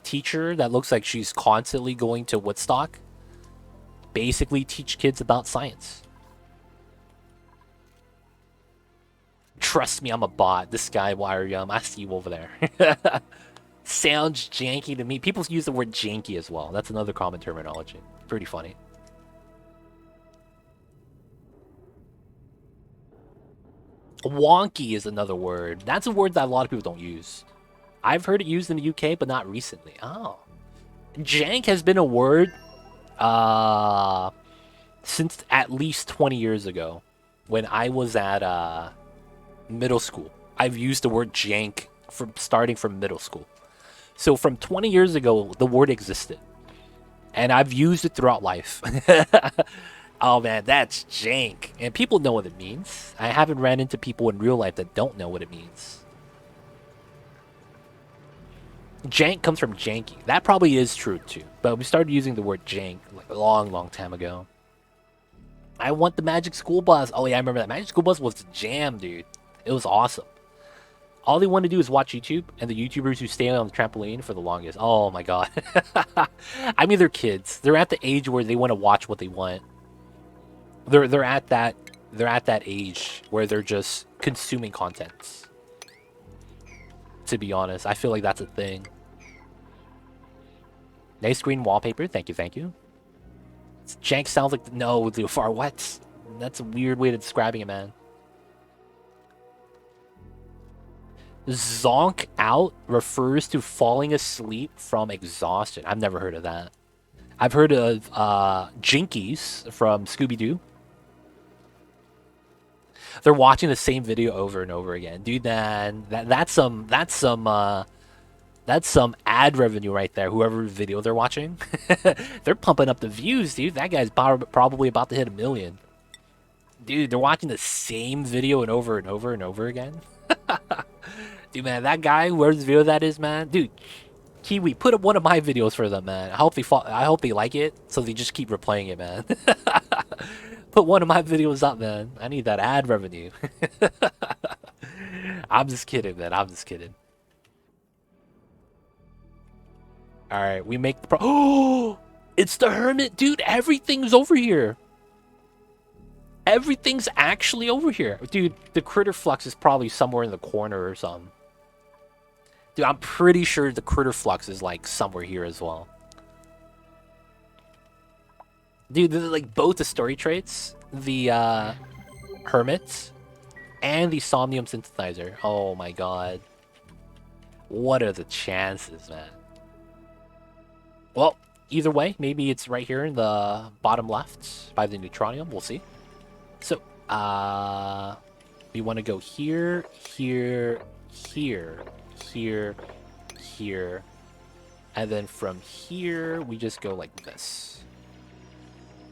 teacher that looks like she's constantly going to Woodstock. Basically teach kids about science. Trust me, I'm a bot. This guy, Wire I see you over there. Sounds janky to me. People use the word janky as well. That's another common terminology. Pretty funny. Wonky is another word. That's a word that a lot of people don't use. I've heard it used in the UK, but not recently. Oh. Jank has been a word since at least 20 years ago when I was at middle school. I've used the word jank starting from middle school. So from 20 years ago, the word existed. And I've used it throughout life. Oh man, that's jank. And people know what it means. I haven't ran into people in real life that don't know what it means. Jank comes from janky. That probably is true too. But we started using the word jank like a long, long time ago. I want the Magic School Bus. Oh yeah, I remember that. Magic School Bus was the jam, dude. It was awesome. All they want to do is watch YouTube, and the YouTubers who stay on the trampoline for the longest. Oh my god. I mean, they're kids. They're at the age where they want to watch what they want. They're at that age where they're just consuming content. To be honest, I feel like that's a thing. Nice green wallpaper. Thank you, thank you. Jank sounds like no, Leofar. What? That's a weird way of describing it, man. Zonk out refers to falling asleep from exhaustion. I've never heard of that. I've heard of Jinkies from Scooby-Doo. They're watching the same video over and over again. Dude, man, that's some ad revenue right there, whoever video they're watching. They're pumping up the views, dude. That guy's probably about to hit 1 million. Dude, they're watching the same video and over and over and over again. Dude, man, that guy, whoever's video that is, man. Dude, Kiwi, put up one of my videos for them, man. I hope they like it, so they just keep replaying it, man. Put one of my videos up, man. I need that ad revenue. I'm just kidding, man. I'm just kidding. Alright, we make the oh! It's the Hermit! Dude, everything's over here! Everything's actually over here. Dude, the Critter Flux is probably somewhere in the corner or something. Dude, I'm pretty sure the Critter Flux is, like, somewhere here as well. Dude, they're, like, both the story traits, the, Hermit, and the Somnium Synthesizer. Oh my god. What are the chances, man? Well, either way, maybe it's right here in the bottom left by the Neutronium. We'll see. So, we want to go here, here, here, here, here, and then from here, we just go like this.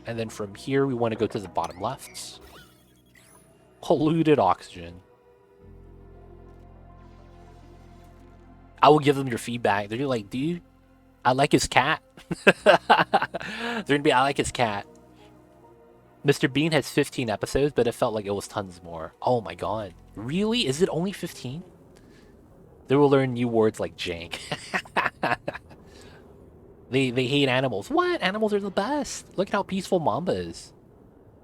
And then from here, we want to go to the bottom left. Polluted oxygen. I will give them your feedback. They're like, dude, I like his cat. They're gonna be, I like his cat. Mr. Bean has 15 episodes, but it felt like it was tons more. Oh my god. Really? Is it only 15? They will learn new words like jank. They hate animals. What? Animals are the best. Look at how peaceful Mamba is.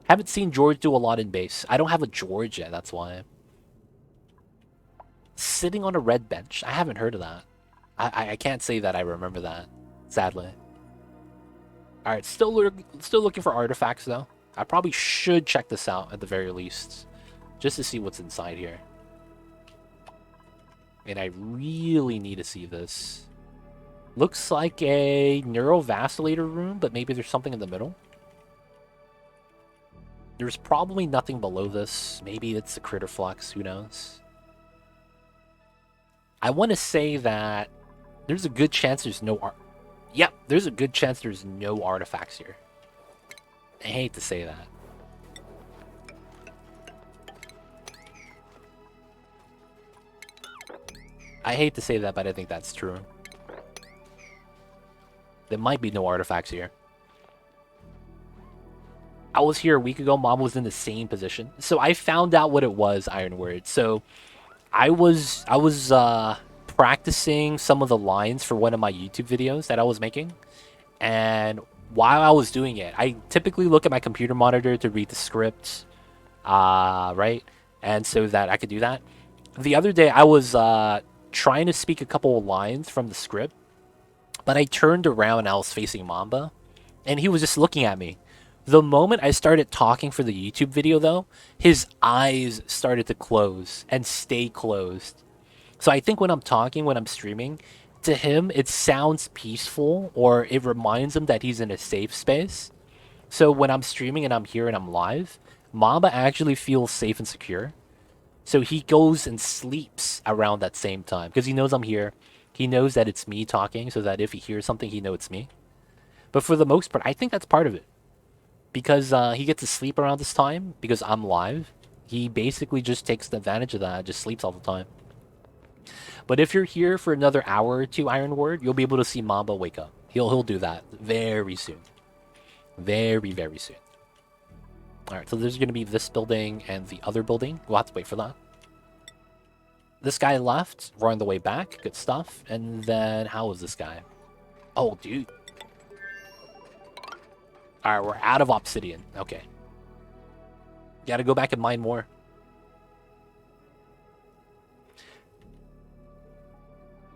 Haven't seen George do a lot in base. I don't have a George yet, that's why. Sitting on a red bench? I haven't heard of that. I can't say that I remember that, sadly. Alright, still looking for artifacts, though. I probably should check this out at the very least, just to see what's inside here. And I really need to see this. Looks like a neurovacillator room, but maybe there's something in the middle. There's probably nothing below this. Maybe it's the critter flux, who knows? I want to say that there's a good chance there's no Yep, there's a good chance there's no artifacts here. I hate to say that. I hate to say that, but I think that's true. There might be no artifacts here. I was here a week ago. Mom was in the same position. So I found out what it was, Ironword. So I was practicing some of the lines for one of my YouTube videos that I was making. And while I was doing it, I typically look at my computer monitor to read the script, right? And so that I could do that. The other day, I was trying to speak a couple of lines from the script, but I turned around and I was facing Mamba, and he was just looking at me. The moment I started talking for the YouTube video, though, his eyes started to close and stay closed. So I think when I'm talking, when I'm streaming, to him, it sounds peaceful, or it reminds him that he's in a safe space. So when I'm streaming and I'm here and I'm live, Mamba actually feels safe and secure. So he goes and sleeps around that same time because he knows I'm here. He knows that it's me talking, so that if he hears something, he knows it's me. But for the most part, I think that's part of it. Because he gets to sleep around this time, because I'm live, he basically just takes advantage of that, just sleeps all the time. But if you're here for another hour or two, Ironword, you'll be able to see Mamba wake up. He'll do that very soon. Very, very soon. Alright, so there's going to be this building and the other building. We'll have to wait for that. This guy left. We're on the way back. Good stuff. And then, how is this guy? Oh, dude. Alright, we're out of obsidian. Okay. Gotta go back and mine more.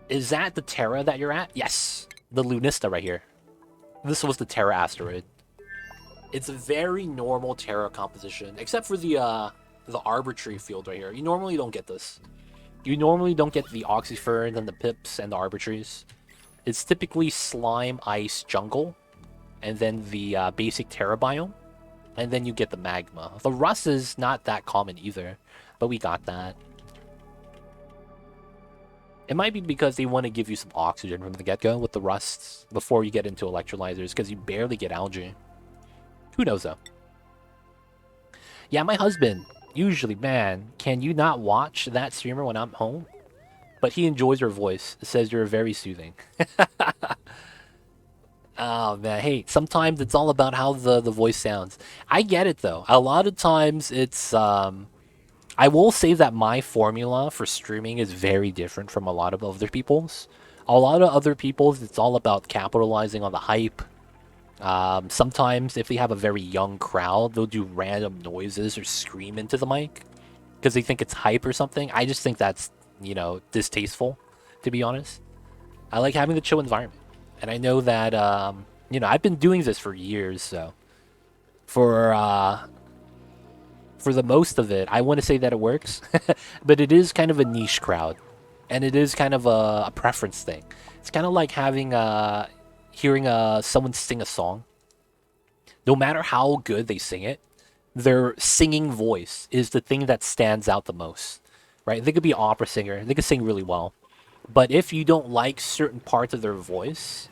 Is that the Terra that you're at? Yes. The Lunista right here. This was the Terra asteroid. It's a very normal Terra composition, except for the arbitrary field right here. You normally don't get this. You normally don't get the oxyferns and the pips and the arbitraries. It's typically slime, ice, jungle, and then the basic Terra biome, and then you get the magma. The rust is not that common either, but we got that. It might be because they want to give you some oxygen from the get-go with the rusts before you get into electrolyzers, because you barely get algae. Who knows, though? Yeah, my husband, usually, man, can you not watch that streamer when I'm home? But he enjoys your voice, says you're very soothing. Oh, man, hey, sometimes it's all about how the voice sounds. I get it, though. A lot of times it's... I will say that my formula for streaming is very different from a lot of other people's. A lot of other people's, it's all about capitalizing on the hype. Sometimes, if they have a very young crowd, they'll do random noises or scream into the mic because they think it's hype or something. I just think that's, you know, distasteful, to be honest. I like having the chill environment. And I know that, you know, I've been doing this for years, so for the most of it, I want to say that it works, but it is kind of a niche crowd, and it is kind of a preference thing. It's kind of like having hearing someone sing a song. No matter how good they sing it, their singing voice is the thing that stands out the most, right? They could be an opera singer, they could sing really well, but if you don't like certain parts of their voice,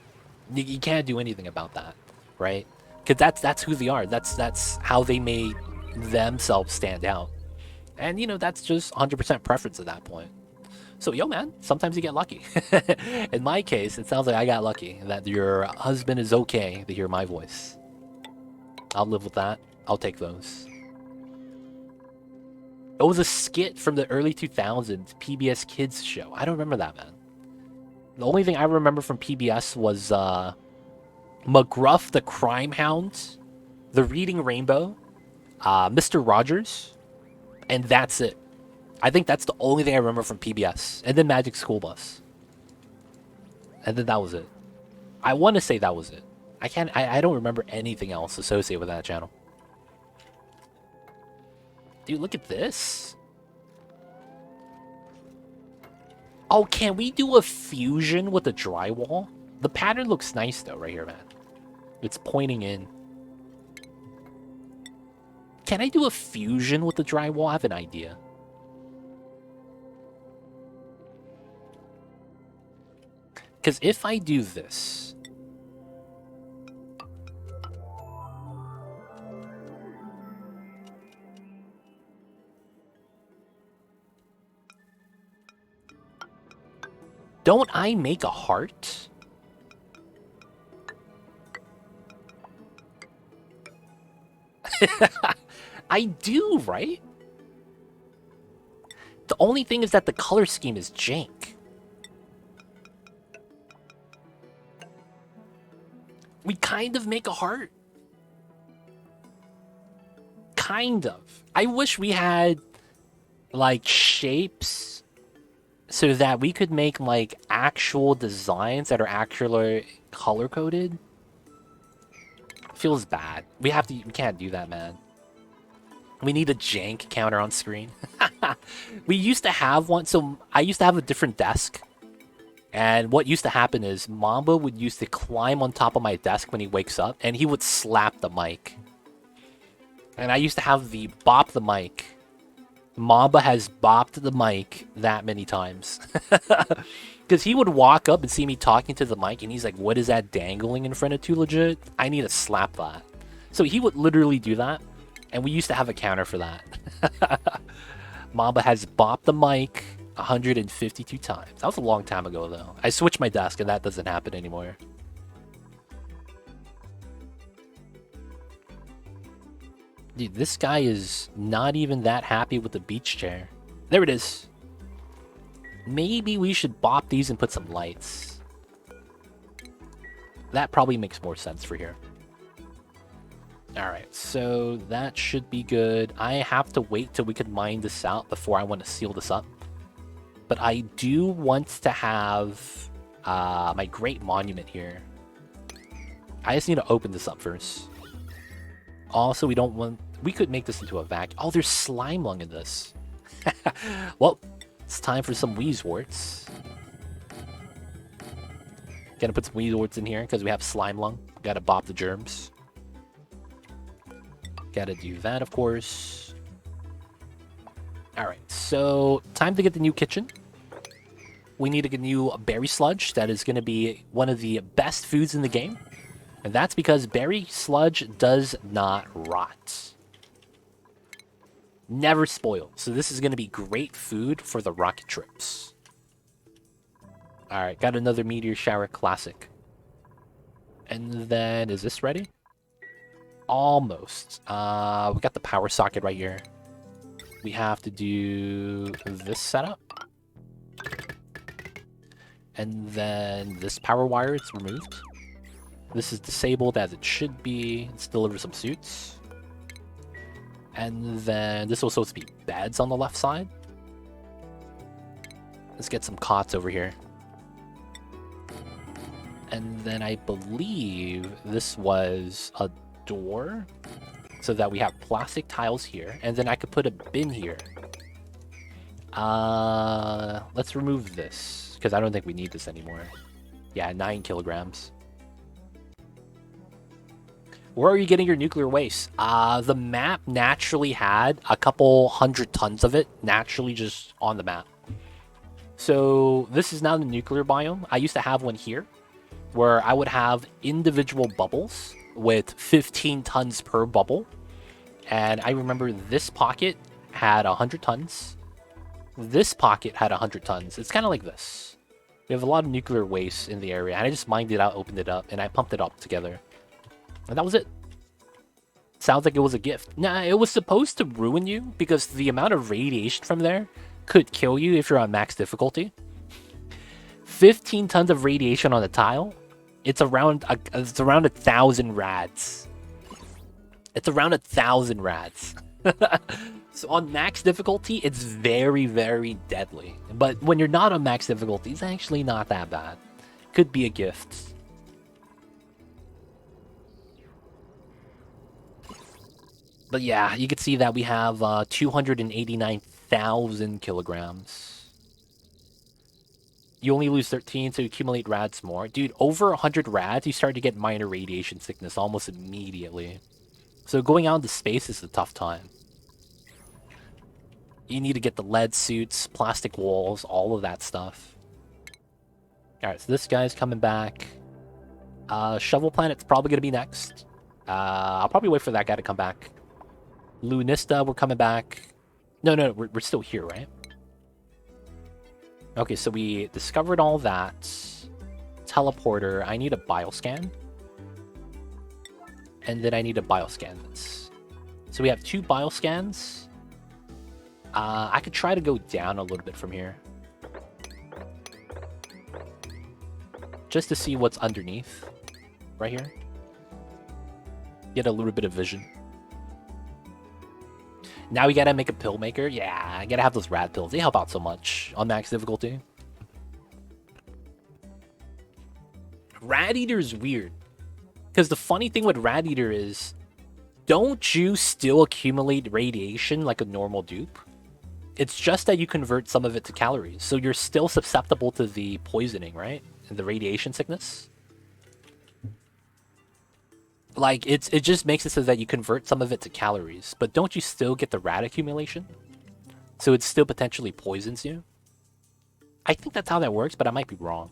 you can't do anything about that, right? Because that's who they are. That's how they made themselves stand out. And, you know, that's just 100% preference at that point. So, yo, man, sometimes you get lucky. In my case, it sounds like I got lucky that your husband is okay to hear my voice. I'll live with that. I'll take those. It was a skit from the early 2000s PBS Kids show. I don't remember that, man. The only thing I remember from PBS was McGruff the Crime Hound, The Reading Rainbow, Mr. Rogers, and that's it. I think that's the only thing I remember from PBS. And then Magic School Bus. And then that was it. I want to say that was it. I don't remember anything else associated with that channel. Dude, look at this. Oh, can we do a fusion with the drywall? The pattern looks nice though, right here, man. It's pointing in. Can I do a fusion with the drywall? I have an idea. Because if I do this... Don't I make a heart? I do, right? The only thing is that the color scheme is jank. We kind of make a heart. Kind of. I wish we had, like, shapes so that we could make, like, actual designs that are actually color-coded. Feels bad. We can't do that, man. We need a jank counter on screen. We used to have one, so I used to have a different desk. And what used to happen is Mamba would used to climb on top of my desk when he wakes up, and he would slap the mic. And I used to have the bop the mic. Mamba has bopped the mic that many times. Because he would walk up and see me talking to the mic, and he's like, what is that dangling in front of Too Legit? I need to slap that. So he would literally do that, and we used to have a counter for that. Mamba has bopped the mic 152 times. That was a long time ago, though. I switched my desk, and that doesn't happen anymore. Dude, this guy is not even that happy with the beach chair. There it is. Maybe we should bop these and put some lights. That probably makes more sense for here. Alright, so that should be good. I have to wait till we can mine this out before I want to seal this up. But I do want to have my great monument here. I just need to open this up first. Also, we don't want... We could make this into a vacuum. Oh, there's slime lung in this. Well, it's time for some Wheezeworts. Gotta put some Wheezeworts in here because we have slime lung. Gotta bop the germs. Gotta do that, of course. Alright, so time to get the new kitchen. We need a new berry sludge. That is going to be one of the best foods in the game. And that's because berry sludge does not rot. Never spoil. So this is going to be great food for the rocket trips. Alright, got another meteor shower classic. And then, is this ready? Almost. We got the power socket right here. We have to do this setup. And then this power wire is removed. This is disabled as it should be. Let's deliver some suits. And then this was supposed to be beds on the left side. Let's get some cots over here. And then I believe this was a door so that we have plastic tiles here. And then I could put a bin here. Let's remove this because I don't think we need this anymore. Yeah, 9 kilograms. Where are you getting your nuclear waste? The map naturally had a couple 100 tons of it naturally just on the map. So this is now the nuclear biome. I used to have one here where I would have individual bubbles with 15 tons per bubble. And I remember this pocket had 100 tons. This pocket had 100 tons. It's kind of like this. We have a lot of nuclear waste in the area. And I just mined it out, opened it up, and I pumped it all together. And that was it. Sounds like it was a gift. Nah, it was supposed to ruin you because the amount of radiation from there could kill you if you're on max difficulty. 15 tons of radiation on a tile. It's around 1,000 rads. It's around 1,000 rads. So on max difficulty, it's very, very deadly. But when you're not on max difficulty, it's actually not that bad. Could be a gift. But yeah, you can see that we have 289,000 kilograms. You only lose 13 to accumulate rads more. Dude, over 100 rads, you start to get minor radiation sickness almost immediately. So going out into space is a tough time. You need to get the lead suits, plastic walls, all of that stuff. Alright, so this guy's coming back. Shovel Planet's probably going to be next. I'll probably wait for that guy to come back. Lunista, we're coming back. No, we're still here, right? Okay, so we discovered all that. Teleporter, I need a bioscan. And then I need a bioscan this. So we have 2 bioscans. I could try to go down a little bit from here. Just to see what's underneath. Right here. Get a little bit of vision. Now we gotta make a pill maker. Yeah, I gotta have those rad pills. They help out so much on max difficulty. Rad Eater is weird. Because the funny thing with Rad Eater is, don't you still accumulate radiation like a normal dupe? It's just that you convert some of it to calories. So you're still susceptible to the poisoning, right? And the radiation sickness. Like, it just makes it so that you convert some of it to calories. But don't you still get the rad accumulation? So it still potentially poisons you? I think that's how that works, but I might be wrong.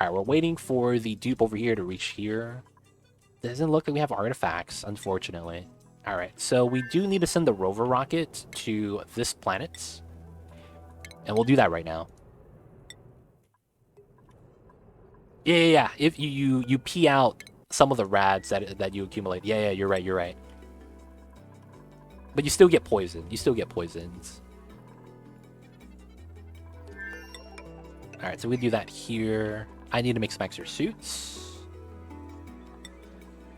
Alright, we're waiting for the dupe over here to reach here. Doesn't look like we have artifacts, unfortunately. Alright, so we do need to send the rover rocket to this planet. And we'll do that right now. Yeah. If you pee out some of the rads that you accumulate. Yeah, you're right. But you still get poisoned. You still get poisoned. Alright, so we do that here. I need to make some extra suits.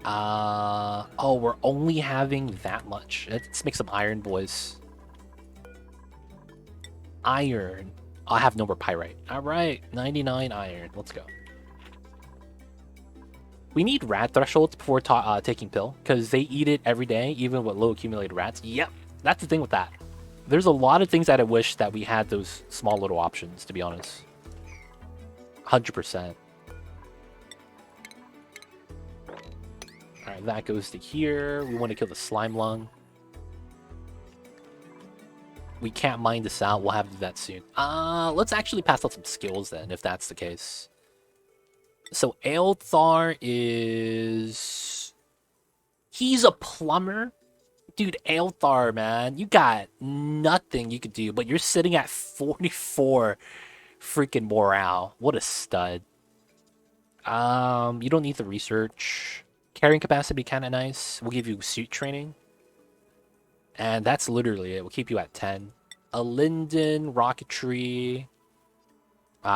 Oh, we're only having that much. Let's make some iron, boys. Iron. I'll have no more pyrite. Alright, 99 iron. Let's go. We need rad thresholds before taking pill, because they eat it every day, even with low accumulated rats. Yep, that's the thing with that. There's a lot of things that I wish that we had those small little options, to be honest. 100%. Alright, that goes to here. We want to kill the slime lung. We can't mine this out. We'll have to do that soon. Let's actually pass out some skills then, if that's the case. So Aelthar is... He's a plumber? Dude, Aelthar, man. You got nothing you could do, but you're sitting at 44 freaking morale. What a stud. You don't need the research. Carrying capacity kind of nice. We'll give you suit training. And that's literally it. We'll keep you at 10. A Linden, rocketry...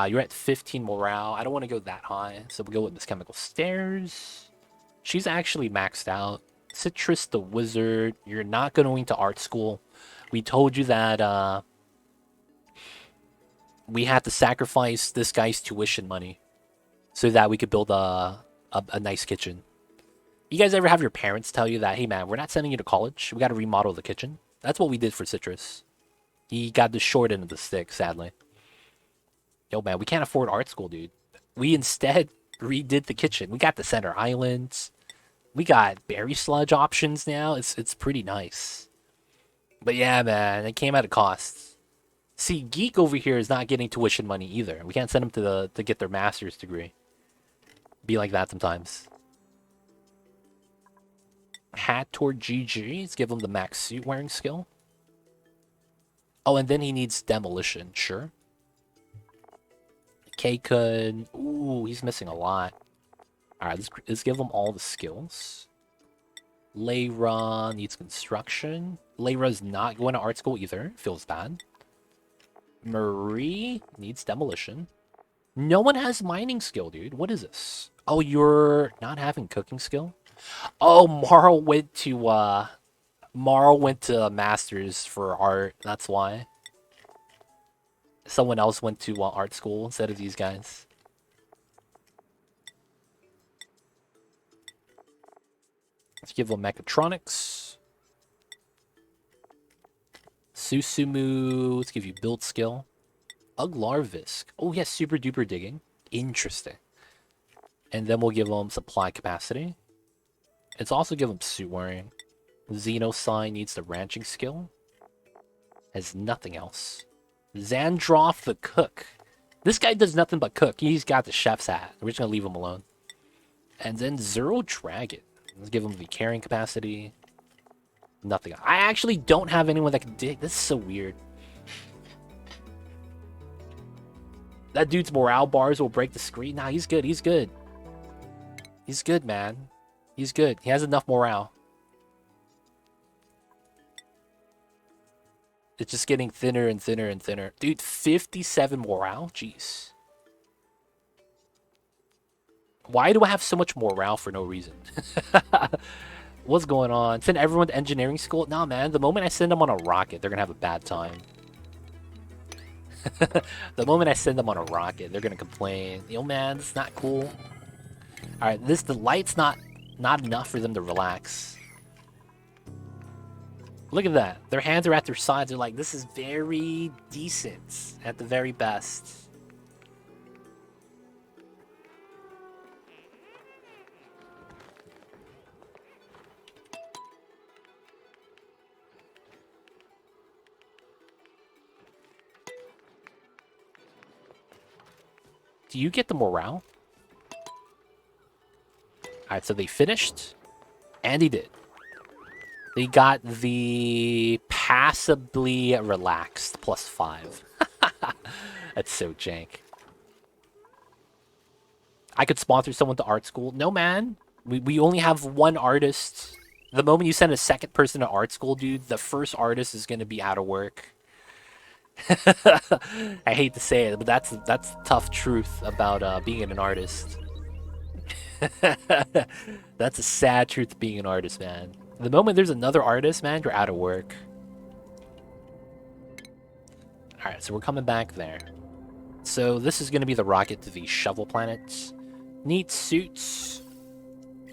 you're at 15 morale. I don't want to go that high, so we'll go with this chemical stairs. She's actually maxed out. Citrus the wizard. You're not going to art school. We told you that we had to sacrifice this guy's tuition money so that we could build a nice kitchen. You guys ever have your parents tell you that, hey man, we're not sending you to college. We got to remodel the kitchen? That's what we did for Citrus. He got the short end of the stick, sadly. Yo, man, we can't afford art school, dude. We instead redid the kitchen. We got the center islands. We got berry sludge options now. It's pretty nice. But yeah, man, it came at a cost. See, Geek over here is not getting tuition money either. We can't send them to get their master's degree. Be like that sometimes. Hator GG. Let's give him the max suit wearing skill. Oh, and then he needs demolition. Sure. K-Kun. Ooh, he's missing a lot. Alright, let's give him all the skills. Layra needs construction. Layra's not going to art school either. Feels bad. Marie needs demolition. No one has mining skill, dude. What is this? Oh, you're not having cooking skill? Oh, Marl went to masters for art. That's why. Someone else went to art school instead of these guys. Let's give them mechatronics. Susumu, let's give you build skill. Uglarvisk. Oh, yes, super duper digging. Interesting. And then we'll give them supply capacity. Let's also give them suit wearing. Xenosign needs the ranching skill. Has nothing else. Xandroff the cook. This guy does nothing but cook. He's got the chef's hat. We're just gonna leave him alone. And then Zero Dragon. Let's give him the carrying capacity. Nothing. I actually don't have anyone that can dig. This is so weird. That dude's morale bars will break the screen. Nah, he's good. He's good. He's good, man. He's good. He has enough morale. It's just getting thinner and thinner and thinner. Dude, 57 morale? Jeez. Why do I have so much morale for no reason? What's going on? Send everyone to engineering school? Nah, man. The moment I send them on a rocket, they're going to have a bad time. The moment I send them on a rocket, they're going to complain. Yo, man, this is not cool. Alright, the light's not enough for them to relax. Look at that. Their hands are at their sides. They're like, this is very decent at the very best. Do you get the morale? Alright, so they finished. And he did. They got the passably relaxed +5. That's so jank. I could sponsor someone to art school. No, man. We only have one artist. The moment you send a second person to art school, dude, the first artist is going to be out of work. I hate to say it, but that's the tough truth about being an artist. That's a sad truth of being an artist, man. The moment there's another artist, man, you're out of work. Alright, so we're coming back there. So this is going to be the rocket to the shovel planets. Need suits.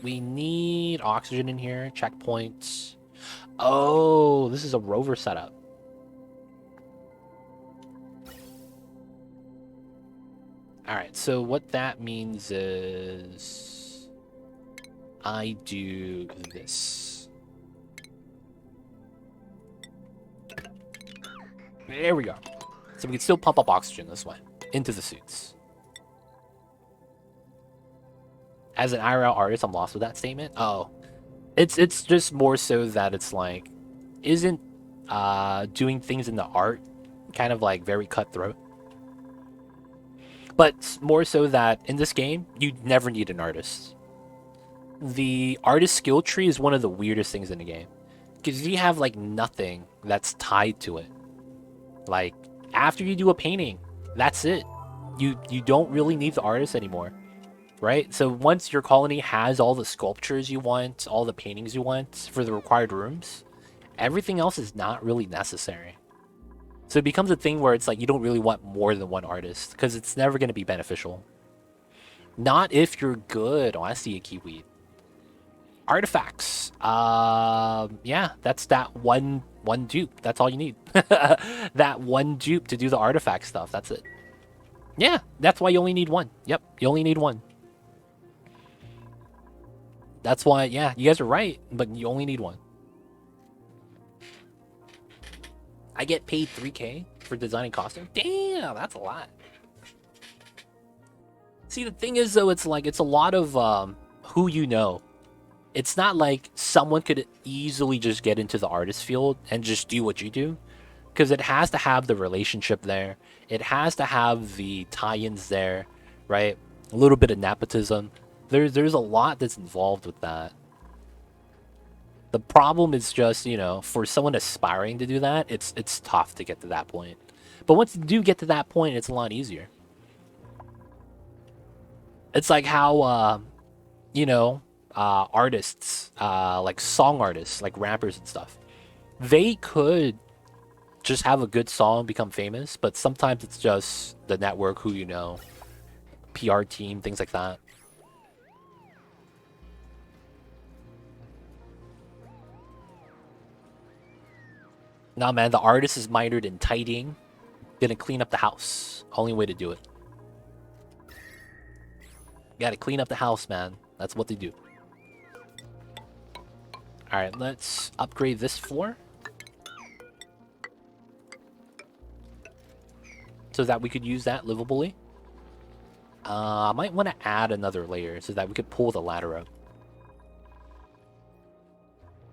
We need oxygen in here. Checkpoints. Oh, this is a rover setup. Alright, so what that means is I do this. There we go. So we can still pump up oxygen this way into the suits. As an IRL artist, I'm lost with that statement. Oh, it's just more so that it's like, isn't doing things in the art kind of like very cutthroat? But more so that in this game, you never need an artist. The artist skill tree is one of the weirdest things in the game, because you have like nothing that's tied to it. Like, after you do a painting, that's it. You don't really need the artist anymore, right? So once your colony has all the sculptures you want, all the paintings you want for the required rooms, everything else is not really necessary. So it becomes a thing where it's like you don't really want more than one artist, because it's never going to be beneficial. Not if you're good. Oh, I see a kiwi. Artifacts. Yeah, that's that one dupe. That's all you need. That one dupe to do the artifact stuff. That's it. Yeah, that's why you only need one. Yep, you only need one. That's why, yeah, you guys are right, but you only need one. I get paid 3K for designing costumes? Damn, that's a lot. See, the thing is, though, it's like, it's a lot of who you know. It's not like someone could easily just get into the artist field and just do what you do. Because it has to have the relationship there. It has to have the tie-ins there, right? A little bit of nepotism. There's a lot that's involved with that. The problem is just, you know, for someone aspiring to do that, it's tough to get to that point. But once you do get to that point, it's a lot easier. It's like how, you know, artists, like song artists, like rappers and stuff, they could just have a good song, become famous, but sometimes it's just the network, who you know, PR team, things like that. Nah, man, the artist is mitered in tidying. Gonna clean up the house. Only way to do it. Gotta clean up the house, man. That's what they do. Alright, let's upgrade this floor. So that we could use that livably. I might want to add another layer so that we could pull the ladder up.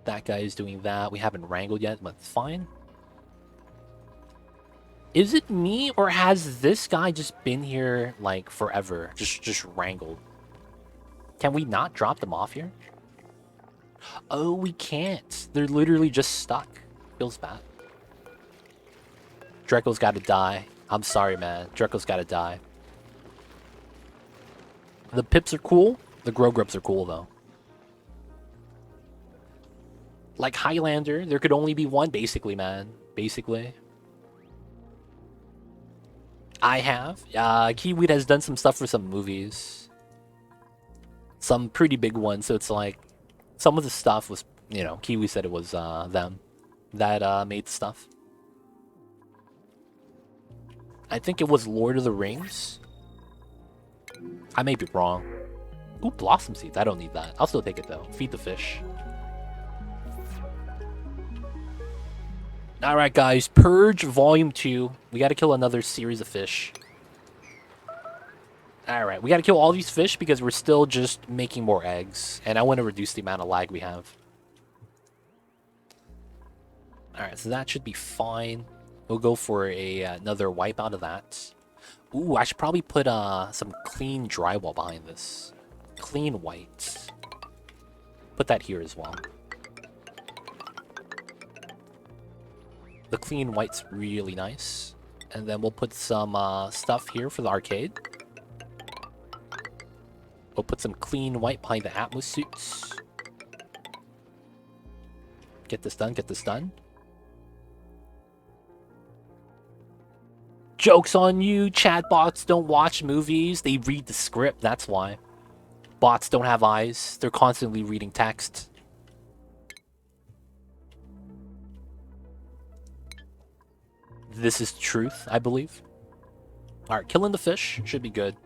That guy is doing that. We haven't wrangled yet, but it's fine. Is it me, or has this guy just been here, like, forever? Just wrangled. Can we not drop them off here? Oh, we can't. They're literally just stuck. Feels bad. Draco's gotta die. I'm sorry, man. Draco's gotta die. The pips are cool. The grow grubs are cool, though. Like Highlander, there could only be one, basically, man. Basically. I have. Kiwi has done some stuff for some movies. Some pretty big ones, so it's like... Some of the stuff was, you know, Kiwi said it was them that made stuff. I think it was Lord of the Rings. I may be wrong. Ooh, blossom seeds. I don't need that. I'll still take it, though. Feed the fish. Alright, guys. Purge Volume 2. We gotta kill another series of fish. Alright, we gotta kill all these fish because we're still just making more eggs. And I want to reduce the amount of lag we have. Alright, so that should be fine. We'll go for another wipe out of that. Ooh, I should probably put some clean drywall behind this. Clean white. Put that here as well. The clean white's really nice. And then we'll put some stuff here for the arcade. We'll put some clean white behind the Atmos suits. Get this done, get this done. Joke's on you, chatbots don't watch movies, they read the script, that's why. Bots don't have eyes, they're constantly reading text. This is truth, I believe. Alright, killing the fish should be good.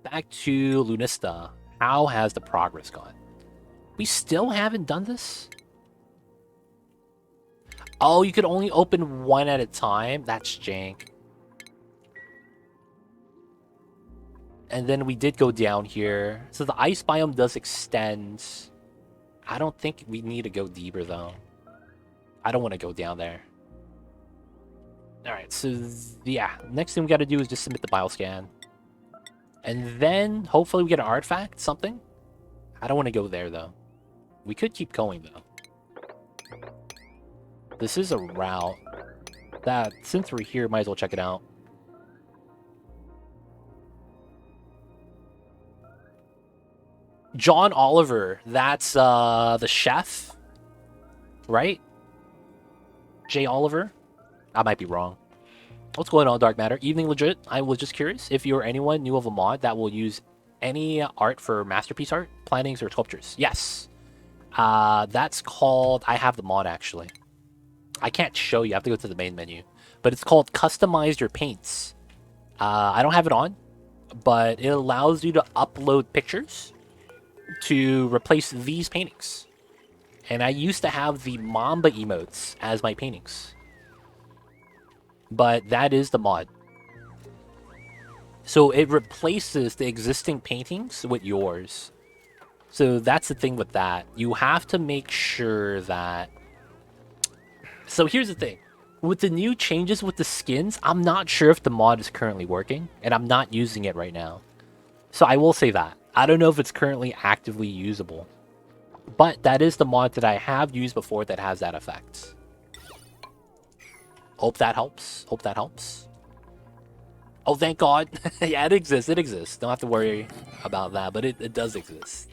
Back to Lunista. How has the progress gone? We still haven't done this? Oh, you could only open one at a time? That's jank. And then we did go down here. So the ice biome does extend. I don't think we need to go deeper, though. I don't want to go down there. Alright, so yeah. Next thing we got to do is just submit the bioscan. And then, hopefully we get an artifact, something. I don't want to go there, though. We could keep going, though. This is a route that, since we're here, might as well check it out. John Oliver, that's the chef, right? Jay Oliver? I might be wrong. What's going on, Dark Matter? Evening legit. I was just curious if you or anyone knew of a mod that will use any art for masterpiece art, plantings, or sculptures. Yes. That's called... I have the mod, actually. I can't show you. I have to go to the main menu. But it's called Customize Your Paints. I don't have it on, but it allows you to upload pictures to replace these paintings. And I used to have the Mamba emotes as my paintings. But that is the mod. So it replaces the existing paintings with yours. So that's the thing with that. You have to make sure that... So here's the thing. With the new changes with the skins, I'm not sure if the mod is currently working. And I'm not using it right now. So I will say that. I don't know if it's currently actively usable. But that is the mod that I have used before that has that effect. Hope that helps. Hope that helps. Oh, thank God. Yeah, it exists. It exists. Don't have to worry about that, but it does exist.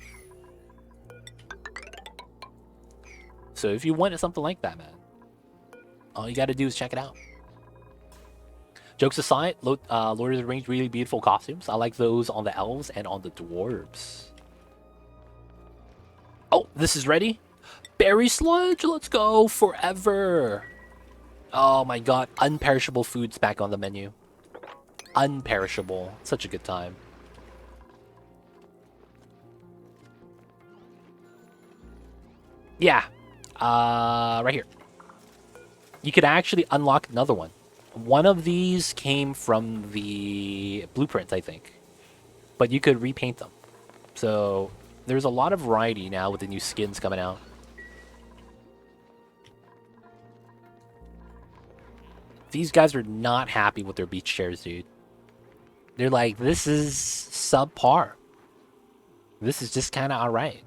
So if you wanted something like that, man, all you gotta do is check it out. Jokes aside, Lord of the Rings, really beautiful costumes. I like those on the elves and on the dwarves. Oh, this is ready? Berry sludge, let's go forever. Oh my god, unperishable foods back on the menu. Unperishable. Such a good time. Yeah. Right here. You could actually unlock another one. One of these came from the blueprint, I think. But you could repaint them. So there's a lot of variety now with the new skins coming out. These guys are not happy with their beach chairs, dude. They're like, this is subpar. This is just kind of alright.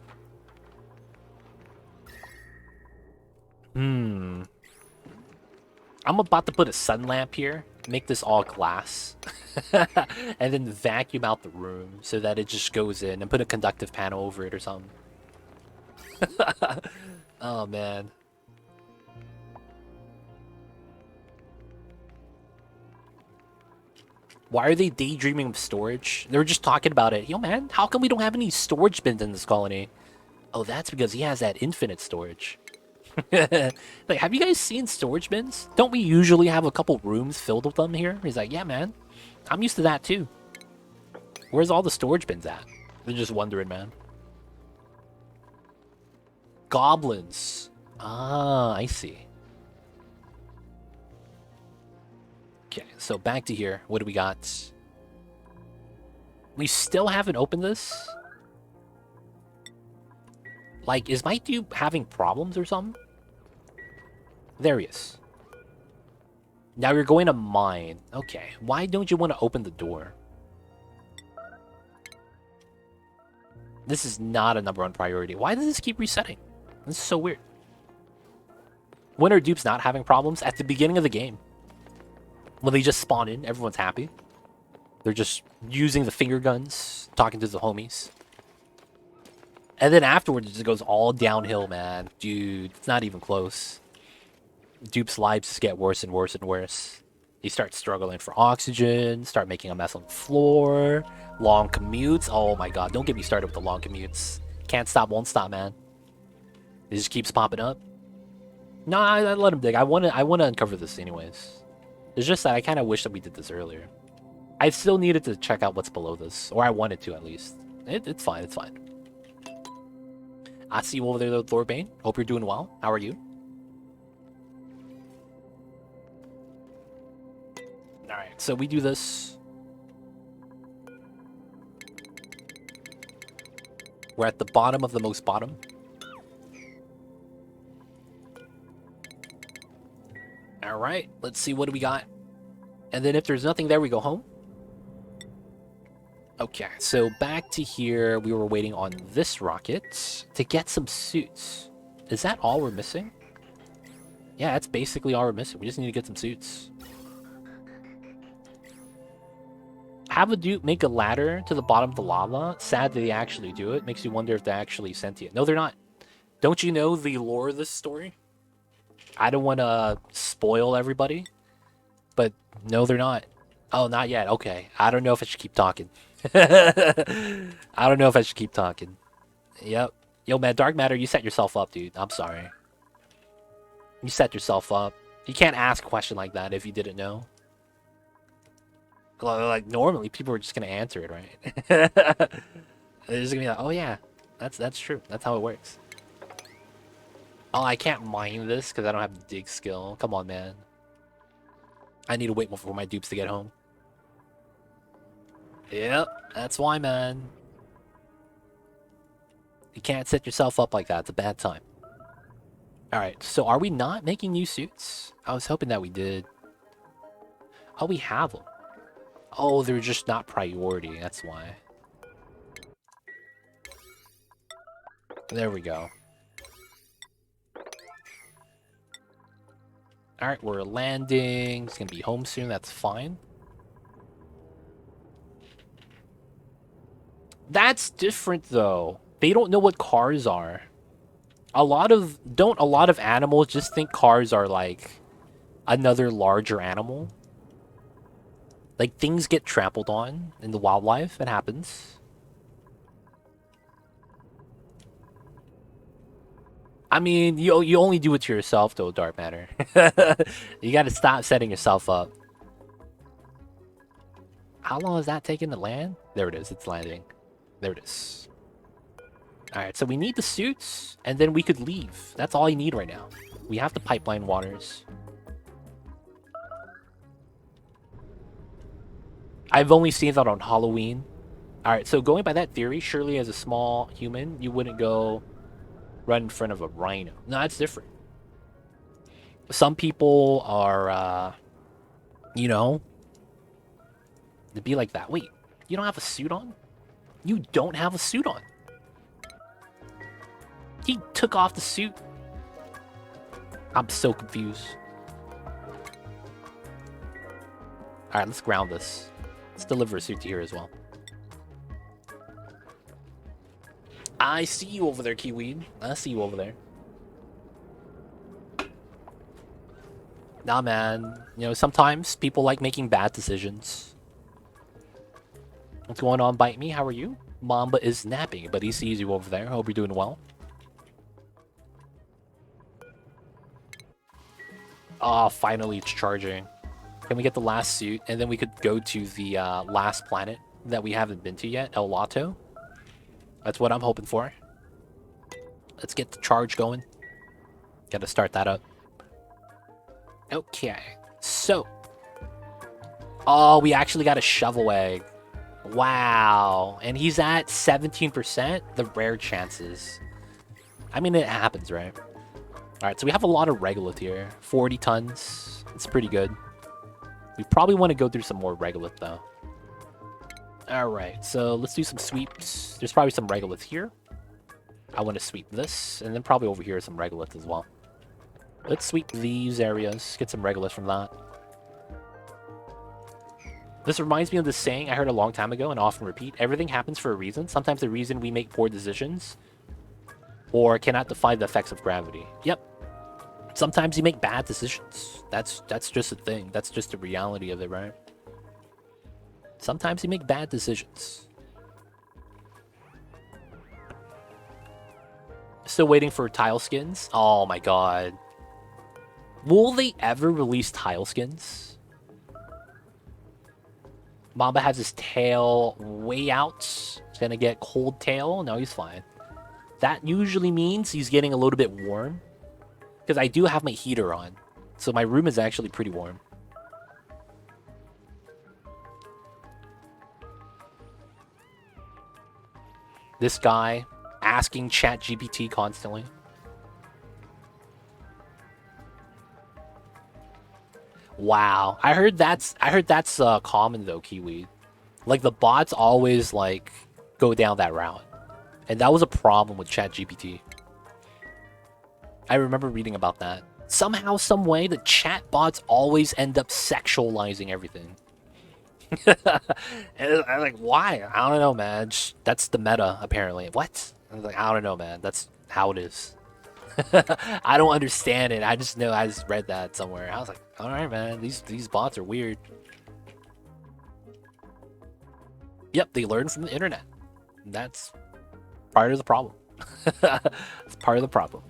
I'm about to put a sun lamp here, make this all glass, and then vacuum out the room so that it just goes in, and put a conductive panel over it or something. Oh, man. Why are they daydreaming of storage? They were just talking about it. Yo, man, how come we don't have any storage bins in this colony? Oh, that's because he has that infinite storage. Like, have you guys seen storage bins? Don't we usually have a couple rooms filled with them here? He's like, yeah, man. I'm used to that, too. Where's all the storage bins at? They're just wondering, man. Goblins. Ah, I see. Okay, so back to here. What do we got? We still haven't opened this. Like, is my dude having problems or something? There he is. Now you're going to mine. Okay, why don't you want to open the door? This is not a #1 priority. Why does this keep resetting? This is so weird. When are dupes not having problems? At the beginning of the game. When they just spawn in, everyone's happy. They're just using the finger guns, talking to the homies. And then afterwards, it just goes all downhill, man. Dude, it's not even close. Dupes' lives just get worse and worse and worse. You start struggling for oxygen, start making a mess on the floor, long commutes. Oh my god, don't get me started with the long commutes. Can't stop, won't stop, man. It just keeps popping up. No, I let him dig. I want to uncover this anyways. It's just that I kind of wish that we did this earlier. I still needed to check out what's below this, or I wanted to at least. It's fine, it's fine. I see you over there, Lord Bane. Hope you're doing well. How are you? Alright, so we do this. We're at the bottom of the most bottom. Alright, let's see what do we got. And then if there's nothing there, we go home. Okay, so back to here. We were waiting on this rocket to get some suits. Is that all we're missing? Yeah, that's basically all we're missing. We just need to get some suits. Have a dude make a ladder to the bottom of the lava. Sad that they actually do it. Makes you wonder if they're actually sentient. No, they're not. Don't you know the lore of this story? I don't want to spoil everybody, but no, they're not. Oh, not yet. Okay. I don't know if I should keep talking. I don't know if I should keep talking. Yep. Yo, man, Dark Matter, you set yourself up, dude. I'm sorry. You set yourself up. You can't ask a question like that if you didn't know. Like, normally, people are just going to answer it, right? They're just going to be like, oh, yeah, that's true. That's how it works. Oh, I can't mine this because I don't have the dig skill. Come on, man. I need to wait for my dupes to get home. Yep, that's why, man. You can't set yourself up like that. It's a bad time. Alright, so are we not making new suits? I was hoping that we did. Oh, we have them. Oh, they're just not priority. That's why. There we go. Alright, we're landing. It's gonna be home soon. That's fine. That's different, though. They don't know what cars are. A lot of animals just think cars are like another larger animal? Like, things get trampled on in the wildlife. It happens. I mean, you only do it to yourself, though, Dark Matter. You gotta stop setting yourself up. How long is that taking to land? There it is. It's landing. There it is. Alright, so we need the suits, and then we could leave. That's all you need right now. We have the pipeline waters. I've only seen that on Halloween. Alright, so going by that theory, surely as a small human, you wouldn't go run in front of a rhino. No, that's different. Some people are, you know, to be like that. Wait, you don't have a suit on? You don't have a suit on. He took off the suit. I'm so confused. Alright, let's ground this. Let's deliver a suit to here as well. I see you over there, Kiwi. I see you over there. Nah, man. You know, sometimes people like making bad decisions. What's going on, Bite Me? How are you? Mamba is napping, but he sees you over there. Hope you're doing well. Oh, finally it's charging. Can we get the last suit? And then we could go to the last planet that we haven't been to yet, El Lato. That's what I'm hoping for. Let's get the charge going. Gotta start that up. Okay, so. Oh, we actually got a shovel egg. Wow. And he's at 17%. The rare chances. I mean, it happens, right? Alright, so we have a lot of regolith here. 40 tons. It's pretty good. We probably want to go through some more regolith, though. Alright, so let's do some sweeps. There's probably some regolith here. I want to sweep this, and then probably over here some regolith as well. Let's sweep these areas. Get some regolith from that. This reminds me of this saying I heard a long time ago and often repeat. Everything happens for a reason. Sometimes the reason we make poor decisions or cannot defy the effects of gravity. Yep. Sometimes you make bad decisions. That's just a thing. That's just the reality of it, right? Sometimes you make bad decisions. Still waiting for tile skins. Oh my god. Will they ever release tile skins? Mamba has his tail way out. He's gonna get cold tail. No, he's fine. That usually means he's getting a little bit warm. Because I do have my heater on. So my room is actually pretty warm. This guy asking ChatGPT constantly. Wow. I heard that's common though, Kiwi. Like the bots always like go down that route. And that was a problem with ChatGPT. I remember reading about that. Somehow, some way, the chat bots always end up sexualizing everything. And I'm like, why? I don't know, man. That's the meta, apparently. What? I was like, I don't know, man. That's how it is. I don't understand it. I just know I just read that somewhere. I was like, all right, man. These bots are weird. Yep, they learn from the internet. That's part of the problem. It's part of the problem.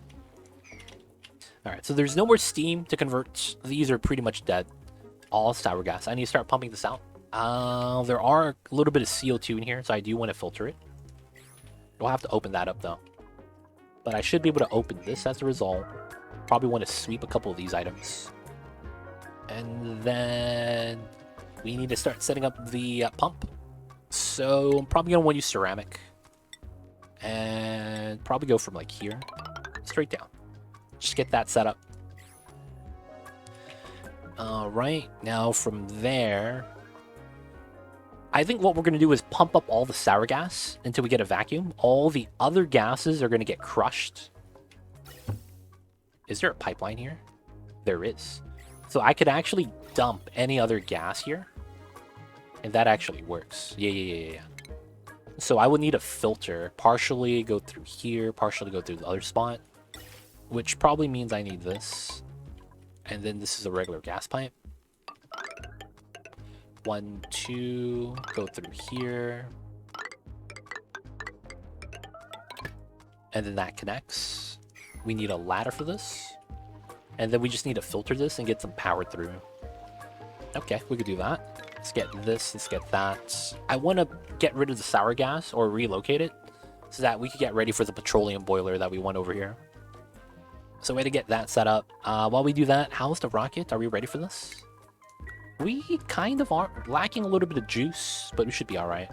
Alright, so there's no more steam to convert. These are pretty much dead. All sour gas. I need to start pumping this out. There are a little bit of CO2 in here, so I do want to filter it. We'll have to open that up, though. But I should be able to open this as a result. Probably want to sweep a couple of these items. And then we need to start setting up the pump. So I'm probably going to want to use ceramic. And probably go from like here straight down. Just get that set up. Alright, now from there, I think what we're going to do is pump up all the sour gas until we get a vacuum. All the other gases are going to get crushed. Is there a pipeline here? There is. So I could actually dump any other gas here. And that actually works. Yeah. So I would need a filter. Partially go through here, partially go through the other spot. Which probably means I need this. And then this is a regular gas pipe. 1, 2, go through here. And then that connects. We need a ladder for this. And then we just need to filter this and get some power through. Okay, we could do that. Let's get this, let's get that. I want to get rid of the sour gas or relocate it so that we could get ready for the petroleum boiler that we want over here. So way to get that set up. While we do that, how's the rocket? Are we ready for this? We kind of are lacking a little bit of juice, but we should be all right.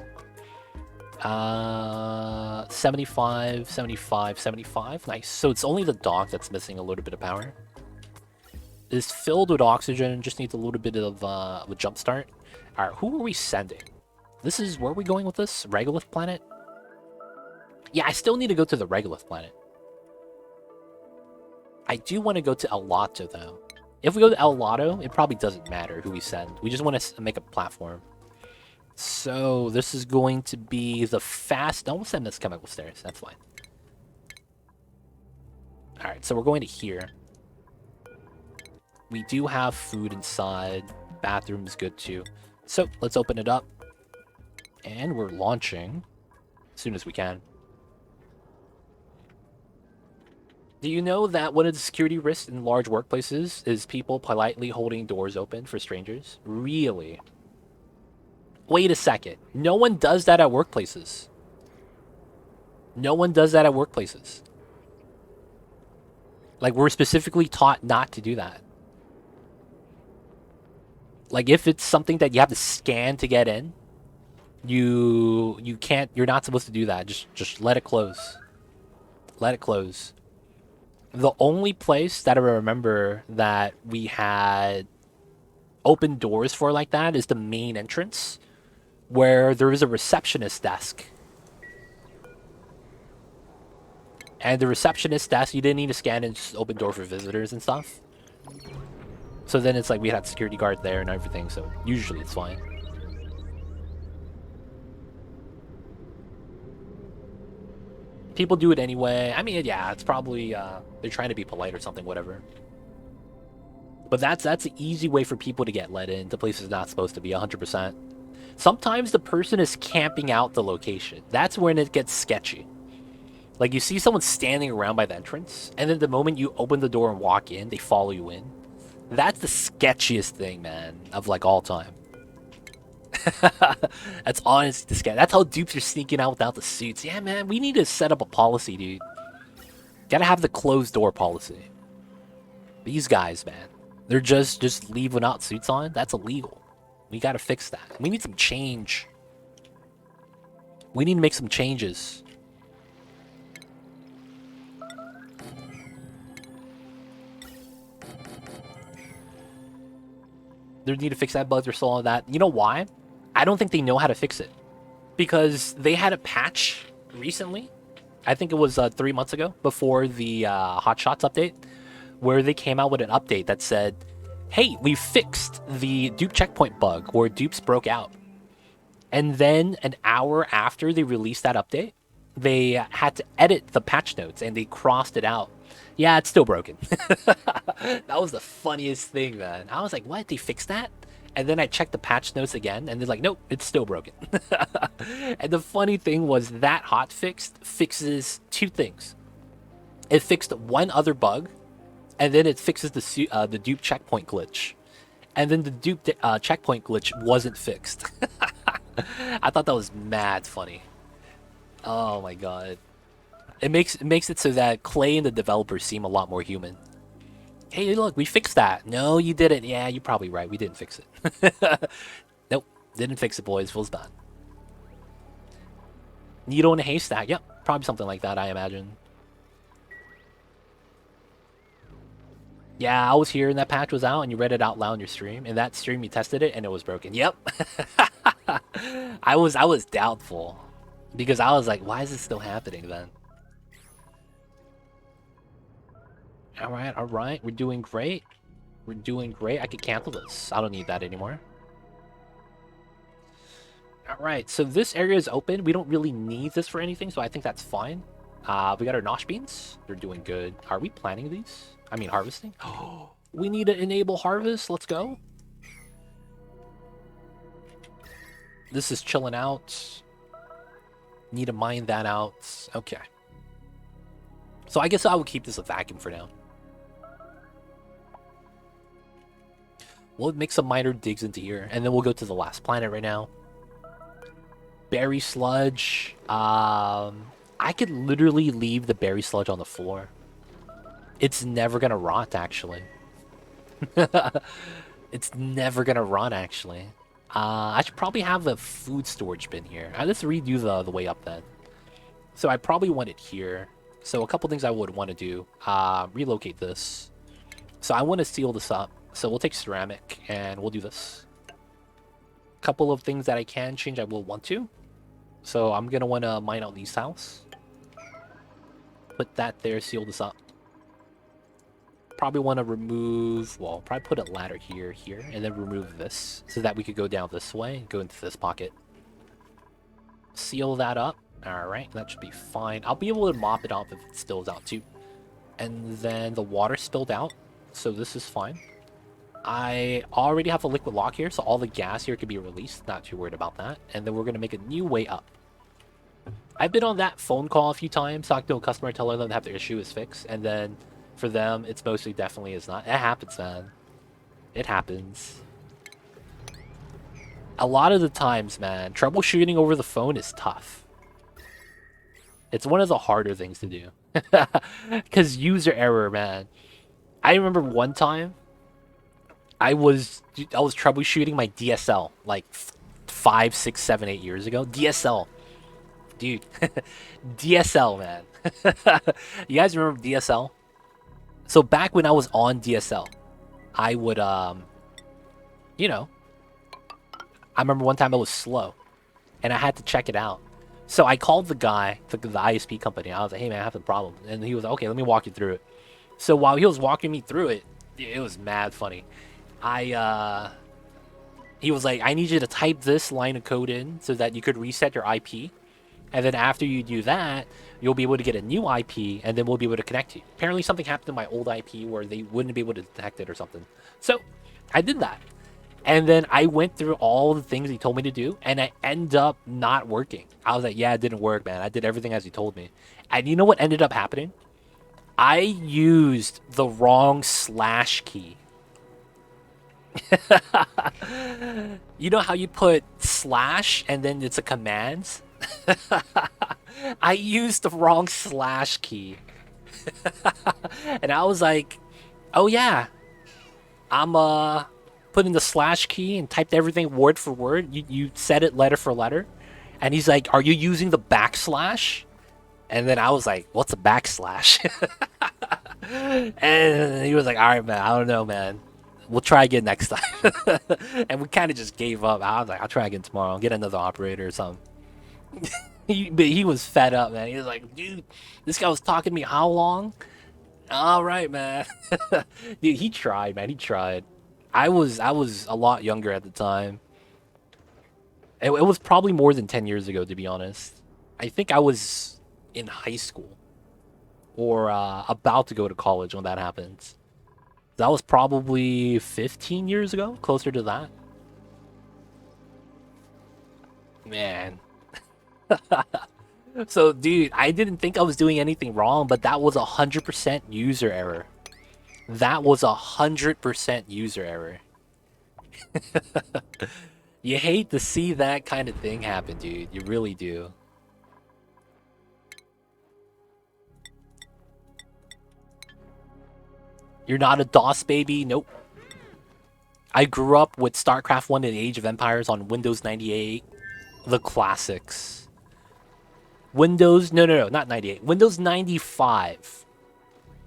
75, 75, 75. Nice. So it's only the dock that's missing a little bit of power. It's filled with oxygen, just needs a little bit of a jump start. All right, who are we sending? This is, where are we going with this? Regolith planet? Yeah, I still need to go to the Regolith planet. I do want to go to El Lato, though. If we go to El Lato, it probably doesn't matter who we send. We just want to make a platform. So this is going to be the fast... No, we'll send this chemical stairs. That's fine. All right, so we're going to here. We do have food inside. Bathroom's good, too. So let's open it up. And we're launching as soon as we can. Do you know that one of the security risks in large workplaces is people politely holding doors open for strangers? Really? Wait a second. No one does that at workplaces. No one does that at workplaces. Like, we're specifically taught not to do that. Like, if it's something that you have to scan to get in, you can't, you're not supposed to do that. Just let it close. Let it close. The only place that I remember that we had open doors for like that is the main entrance, where there is a receptionist desk. And the receptionist desk, you didn't need to scan and just open door for visitors and stuff. So then it's like we had security guard there and everything, so usually it's fine. People do it anyway. I mean, yeah, it's probably they're trying to be polite or something, whatever. But that's an easy way for people to get let in to places not supposed to be 100%. Sometimes the person is camping out the location. That's when it gets sketchy. Like, you see someone standing around by the entrance, and then the moment you open the door and walk in, they follow you in. That's the sketchiest thing, man, of like all time. That's honestly the sketch. That's how dupes are sneaking out without the suits. Yeah, man, we need to set up a policy, dude. Gotta have the closed door policy. These guys, man, they're just leave without suits on. That's illegal. We gotta fix that. We need some change. We need to make some changes. They need to fix that bug or solve all that. You know why? I don't think they know how to fix it. Because they had a patch recently. I think it was 3 months ago, before the Hot Shots update, where they came out with an update that said, hey, we fixed the dupe checkpoint bug, or dupes broke out. And then an hour after they released that update, they had to edit the patch notes and they crossed it out. Yeah, it's still broken. That was the funniest thing, man. I was like, what? They fixed that? And then I checked the patch notes again, and they're like, nope, it's still broken. And the funny thing was that hotfix fixes two things. It fixed one other bug, and then it fixes the dupe checkpoint glitch. And then the dupe checkpoint glitch wasn't fixed. I thought that was mad funny. Oh my god. It makes it so that Clay and the developers seem a lot more human. Hey, look, we fixed that. No, you didn't. Yeah, you're probably right. We didn't fix it. Nope, didn't fix it, boys. Feels bad. Needle in a haystack. Yep, probably something like that, I imagine. Yeah, I was here and that patch was out and you read it out loud in your stream. In that stream, you tested it and it was broken. Yep. I was doubtful because I was like, why is this still happening then? All right. We're doing great. We're doing great. I could cancel this. I don't need that anymore. All right, so this area is open. We don't really need this for anything, so I think that's fine. We got our nosh beans. They're doing good. Are we planting these? I mean, harvesting? Oh, we need to enable harvest. Let's go. This is chilling out. Need to mine that out. Okay. So I guess I would keep this a vacuum for now. We'll make some minor digs into here, and then we'll go to the last planet right now. Berry sludge. I could literally leave the berry sludge on the floor. It's never gonna rot, actually. It's never gonna rot, actually. I should probably have a food storage bin here. Let's redo the way up then. So I probably want it here. So a couple things I would want to do. Relocate this. So I want to seal this up. So we'll take ceramic and we'll do this. Couple of things that I can change, I will want to. So I'm gonna want to mine out these tiles. Put that there, seal this up. Probably want to remove, well, probably put a ladder here, and then remove this so that we could go down this way and go into this pocket. Seal that up. Alright, that should be fine. I'll be able to mop it off if it spills out too. And then the water spilled out, so this is fine. I already have a liquid lock here, so all the gas here can be released. Not too worried about that. And then we're going to make a new way up. I've been on that phone call a few times, talking to a customer, telling them that their issue is fixed, and then for them, it's mostly definitely is not. It happens, man. It happens. A lot of the times, man, troubleshooting over the phone is tough. It's one of the harder things to do. Because user error, man. I remember one time, I was troubleshooting my DSL, like 5, 6, 7, 8 years ago. DSL. Dude. DSL, man. You guys remember DSL? So back when I was on DSL, I would, you know, I remember one time I was slow, and I had to check it out. So I called the guy, the ISP company. I was like, hey, man, I have a problem. And he was like, okay, let me walk you through it. So while he was walking me through it, it was mad funny. He was like, I need you to type this line of code in so that you could reset your IP. And then after you do that, you'll be able to get a new IP, and then we'll be able to connect you. Apparently something happened to my old IP where they wouldn't be able to detect it or something. So I did that. And then I went through all the things he told me to do, and I ended up not working. I was like, yeah, it didn't work, man. I did everything as he told me. And you know what ended up happening? I used the wrong slash key. You know how you put slash and then it's a command? I used the wrong slash key. And I was like, oh yeah, I'm put in the slash key and typed everything word for word. You said it letter for letter. And he's like, are you using the backslash? And then I was like, what's a backslash? And he was like, all right, man, I don't know, man. We'll try again next time. And we kind of just gave up. I was like, I'll try again tomorrow. I'll get another operator or something. But he was fed up, man. He was like, dude, this guy was talking to me how long? All right, man. Dude, he tried, man. He tried. I was a lot younger at the time. It was probably more than 10 years ago, to be honest. I think I was in high school or about to go to college when that happened. That was probably 15 years ago, closer to that. Man. So, dude, I didn't think I was doing anything wrong, but that was 100% user error. That was 100% user error. You hate to see that kind of thing happen, dude. You really do. You're not a DOS baby? Nope. I grew up with StarCraft 1 and Age of Empires on Windows 98. The classics. Windows... No, not 98. Windows 95.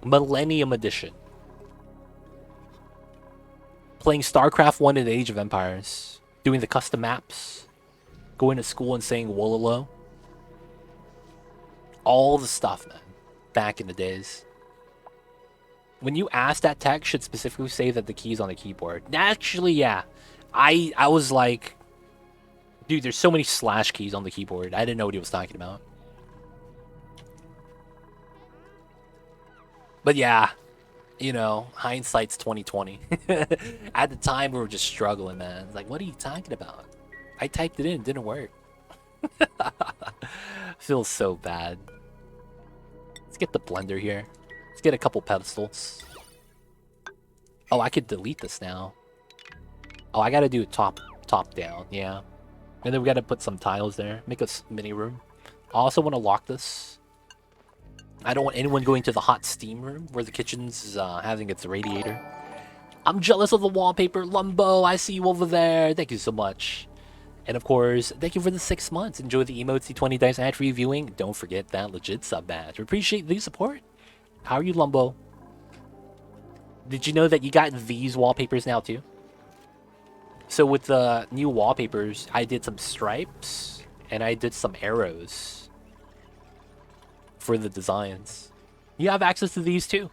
Millennium Edition. Playing StarCraft 1 and Age of Empires. Doing the custom maps. Going to school and saying Wololo. All the stuff, man. Back in the days. When you ask that text, should specifically say that the key's on the keyboard. Naturally, yeah. I was like... Dude, there's so many slash keys on the keyboard. I didn't know what he was talking about. But yeah, you know, hindsight's 2020. At the time, we were just struggling, man. Like, what are you talking about? I typed it in, it didn't work. Feels so bad. Let's get the blender here. Let's get a couple pedestals. Oh, I could delete this now. Oh, I gotta do it top down, yeah. And then we gotta put some tiles there. Make a mini room. I also want to lock this. I don't want anyone going to the hot steam room where the kitchen's having its radiator. I'm jealous of the wallpaper. Lumbo, I see you over there. Thank you so much. And of course, thank you for the 6 months. Enjoy the emotes, the 20 dice ad-free viewing. Don't forget that legit sub badge. Appreciate the support. How are you, Lumbo? Did you know that you got these wallpapers now too? So with the new wallpapers, I did some stripes and I did some arrows for the designs. You have access to these too.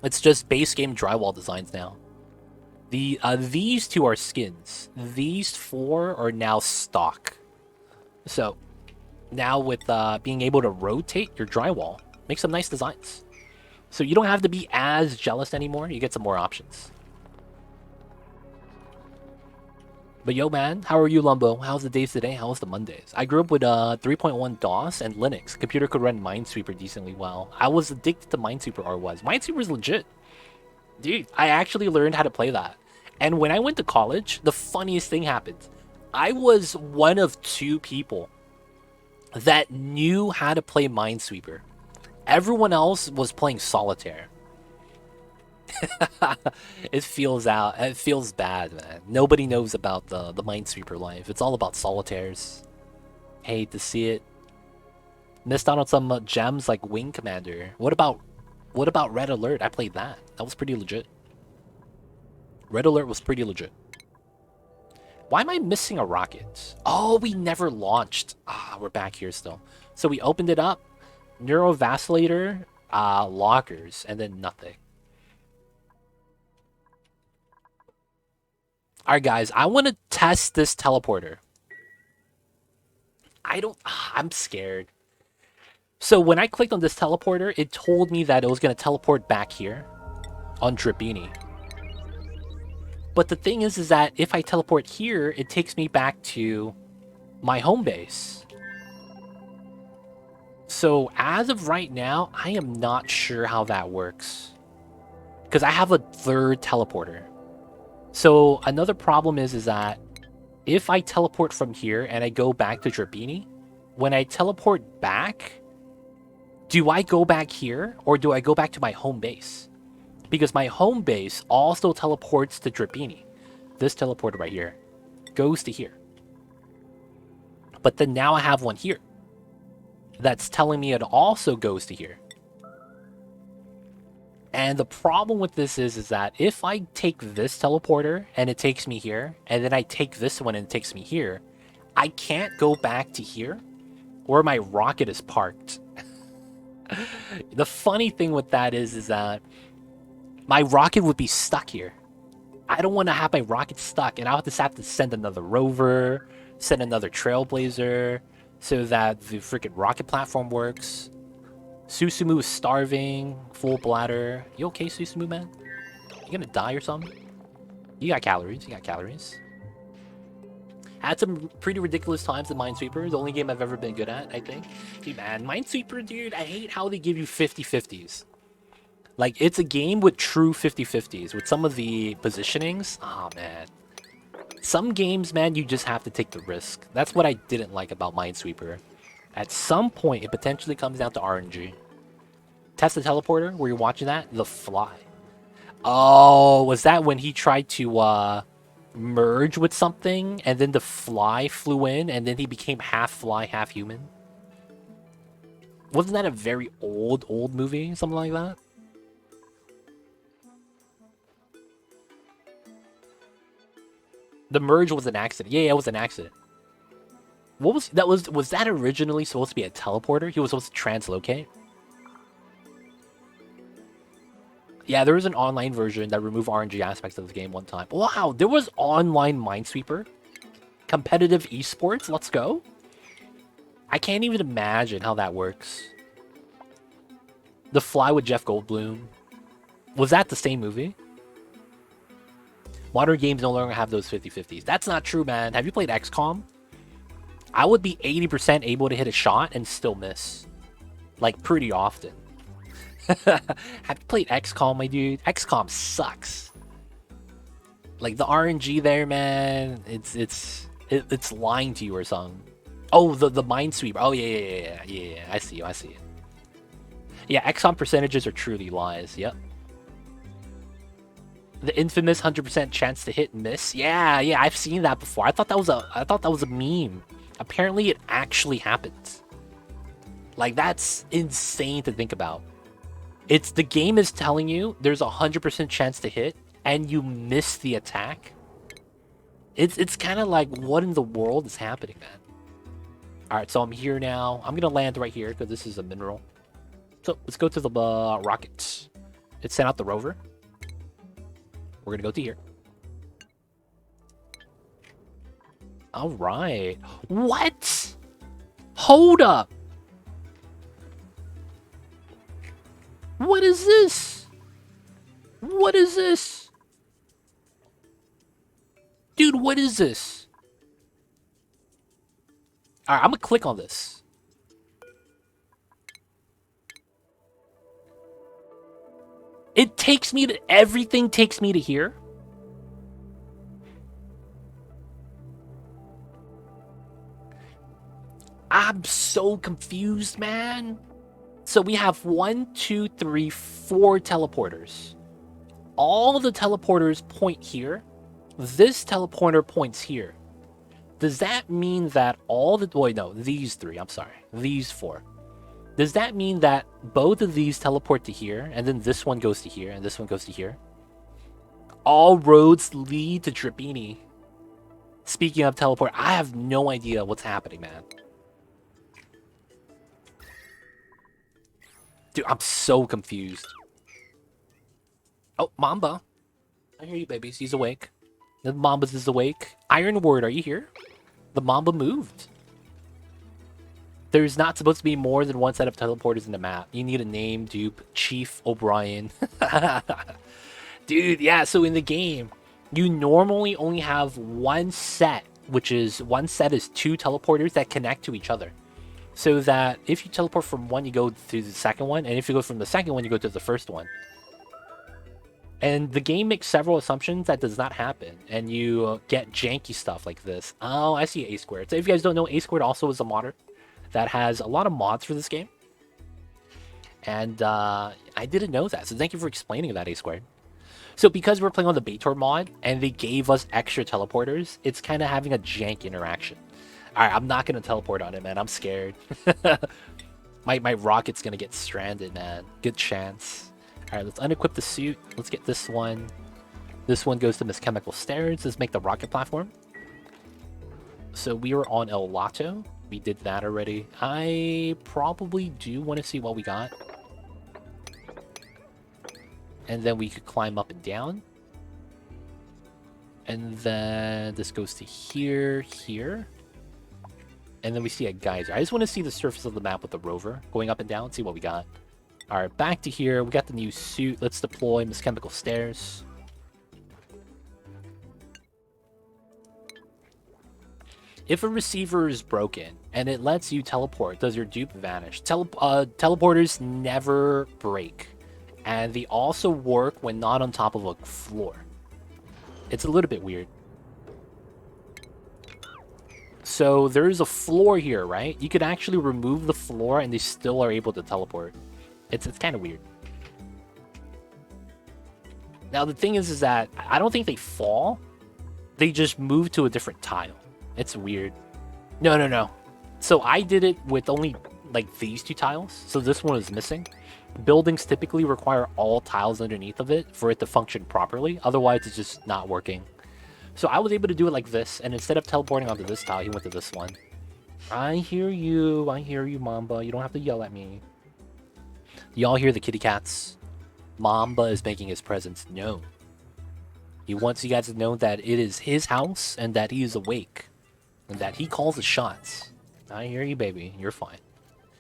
It's just base game drywall designs now. These two are skins. These 4 are now stock. So now with being able to rotate your drywall, make some nice designs. So you don't have to be as jealous anymore. You get some more options. But yo, man, how are you, Lumbo? How's the days today? How's the Mondays? I grew up with 3.1 DOS and Linux. Computer could run Minesweeper decently well. I was addicted to Minesweeper or was. Minesweeper's legit. Dude, I actually learned how to play that. And when I went to college, the funniest thing happened. I was one of 2 people that knew how to play Minesweeper. Everyone else was playing solitaire. It feels bad, man. Nobody knows about the Minesweeper life. It's all about solitaires. Hate to see it. Missed out on some gems like Wing Commander. What about Red Alert? I played that. That was pretty legit. Red Alert was pretty legit. Why am I missing a rocket? Oh, we never launched. We're back here still. So we opened it up. Neurovacillator, lockers, and then nothing. Alright, guys. I want to test this teleporter. I'm scared. So when I clicked on this teleporter, it told me that it was going to teleport back here on Dripini. But the thing is that if I teleport here, it takes me back to my home base. So as of right now, I am not sure how that works. Because I have a 3rd teleporter. So another problem is that if I teleport from here and I go back to Dripini, when I teleport back, do I go back here or do I go back to my home base? Because my home base also teleports to Dripini. This teleporter right here goes to here. But then now I have one here that's telling me it also goes to here. And the problem with this is that if I take this teleporter and it takes me here, and then I take this one and it takes me here, I can't go back to here where my rocket is parked. The funny thing with that is that my rocket would be stuck here. I don't want to have my rocket stuck, and I'll just have to send another rover, send another trailblazer, so that the freaking rocket platform works. Susumu is starving, full bladder. You okay, Susumu, man? You gonna die or something? You got calories, Had some pretty ridiculous times in Minesweeper. The only game I've ever been good at, I think. Dude, man, Minesweeper, dude, I hate how they give you 50-50s. Like, it's a game with true 50-50s. With some of the positionings, oh, man. Some games, man, you just have to take the risk. That's what I didn't like about Minesweeper. At some point, it potentially comes down to RNG. Test the teleporter, were you watching that? The Fly. Oh, was that when he tried to merge with something, and then the Fly flew in, and then he became half fly, half human? Wasn't that a very old movie? Something like that? The merge was an accident. Yeah, it was an accident. What was that? Was that originally supposed to be a teleporter? He was supposed to translocate? Yeah, there was an online version that removed RNG aspects of the game one time. Wow, there was online Minesweeper? Competitive esports? Let's go? I can't even imagine how that works. The Fly with Jeff Goldblum. Was that the same movie? Modern games no longer have those 50-50s. That's not true, man. Have you played XCOM? I would be 80% able to hit a shot and still miss. Like, pretty often. Have you played XCOM, my dude? XCOM sucks. Like the RNG there, man. It's lying to you or something. Oh, the Minesweeper. Oh yeah. I see you. Yeah, XCOM percentages are truly lies. Yep. The infamous 100% chance to hit and miss. Yeah, I've seen that before. I thought that was a meme. Apparently, it actually happens. Like that's insane to think about. It's the game is telling you there's a 100% chance to hit, and you miss the attack. It's kind of like, what in the world is happening, man? All right, so I'm here now. I'm gonna land right here because this is a mineral. So let's go to the rockets. It sent out the rover. We're gonna go to here. All right. What? Hold up. What is this? What is this? Dude, what is this? All right, I'm gonna click on this. It takes me to, everything takes me to here. I'm so confused, man. So we have 1, 2, 3, 4 teleporters. All the teleporters point here. This teleporter points here. Does that mean that all the... Wait, no, these 3, I'm sorry. These 4. Does that mean that both of these teleport to here, and then this one goes to here, and this one goes to here? All roads lead to Trapini. Speaking of teleport, I have no idea what's happening, man. Dude, I'm so confused. Oh, Mamba. I hear you, babies. He's awake. The Mamba's is awake. Iron Word, are you here? The Mamba moved. There's not supposed to be more than one set of teleporters in the map. You need a name, dupe. Chief O'Brien. Dude, yeah, so in the game, you normally only have one set, which is, one set is 2 teleporters that connect to each other. So that if you teleport from one, you go to the second one, and if you go from the second one, you go to the first one. And the game makes several assumptions that does not happen, and you get janky stuff like this. Oh, I see A Squared. So if you guys don't know, A Squared also is a modder that has a lot of mods for this game. And I didn't know that, so thank you for explaining that, A Squared. So because we're playing on the Baator mod, and they gave us extra teleporters, it's kind of having a jank interaction. Alright, I'm not going to teleport on it, man. I'm scared. my rocket's going to get stranded, man. Good chance. Alright, let's unequip the suit. Let's get this one. This one goes to Miss Chemical Stairs. Let's make the rocket platform. So we were on El Lato. We did that already. I probably do want to see what we got. And then we could climb up and down. And then this goes to here, here. And then we see a geyser. I just want to see the surface of the map with the rover going up and down, see what we got. Alright, back to here. We got the new suit. Let's deploy Miss Chemical Stairs. If a receiver is broken and it lets you teleport, does your dupe vanish? Teleporters never break. And they also work when not on top of a floor. It's a little bit weird. So there's a floor here, right? You could actually remove the floor and they still are able to teleport. It's kind of weird. Now the thing is that I don't think they fall. They just move to a different tile. It's weird. No. So I did it with only like these 2 tiles. So this one is missing. Buildings typically require all tiles underneath of it for it to function properly. Otherwise, it's just not working. So I was able to do it like this, and instead of teleporting onto this tile, he went to this one. I hear you, Mamba. You don't have to yell at me. Y'all hear the kitty cats? Mamba is making his presence known. He wants you guys to know that it is his house, and that he is awake. And that he calls the shots. I hear you, baby. You're fine.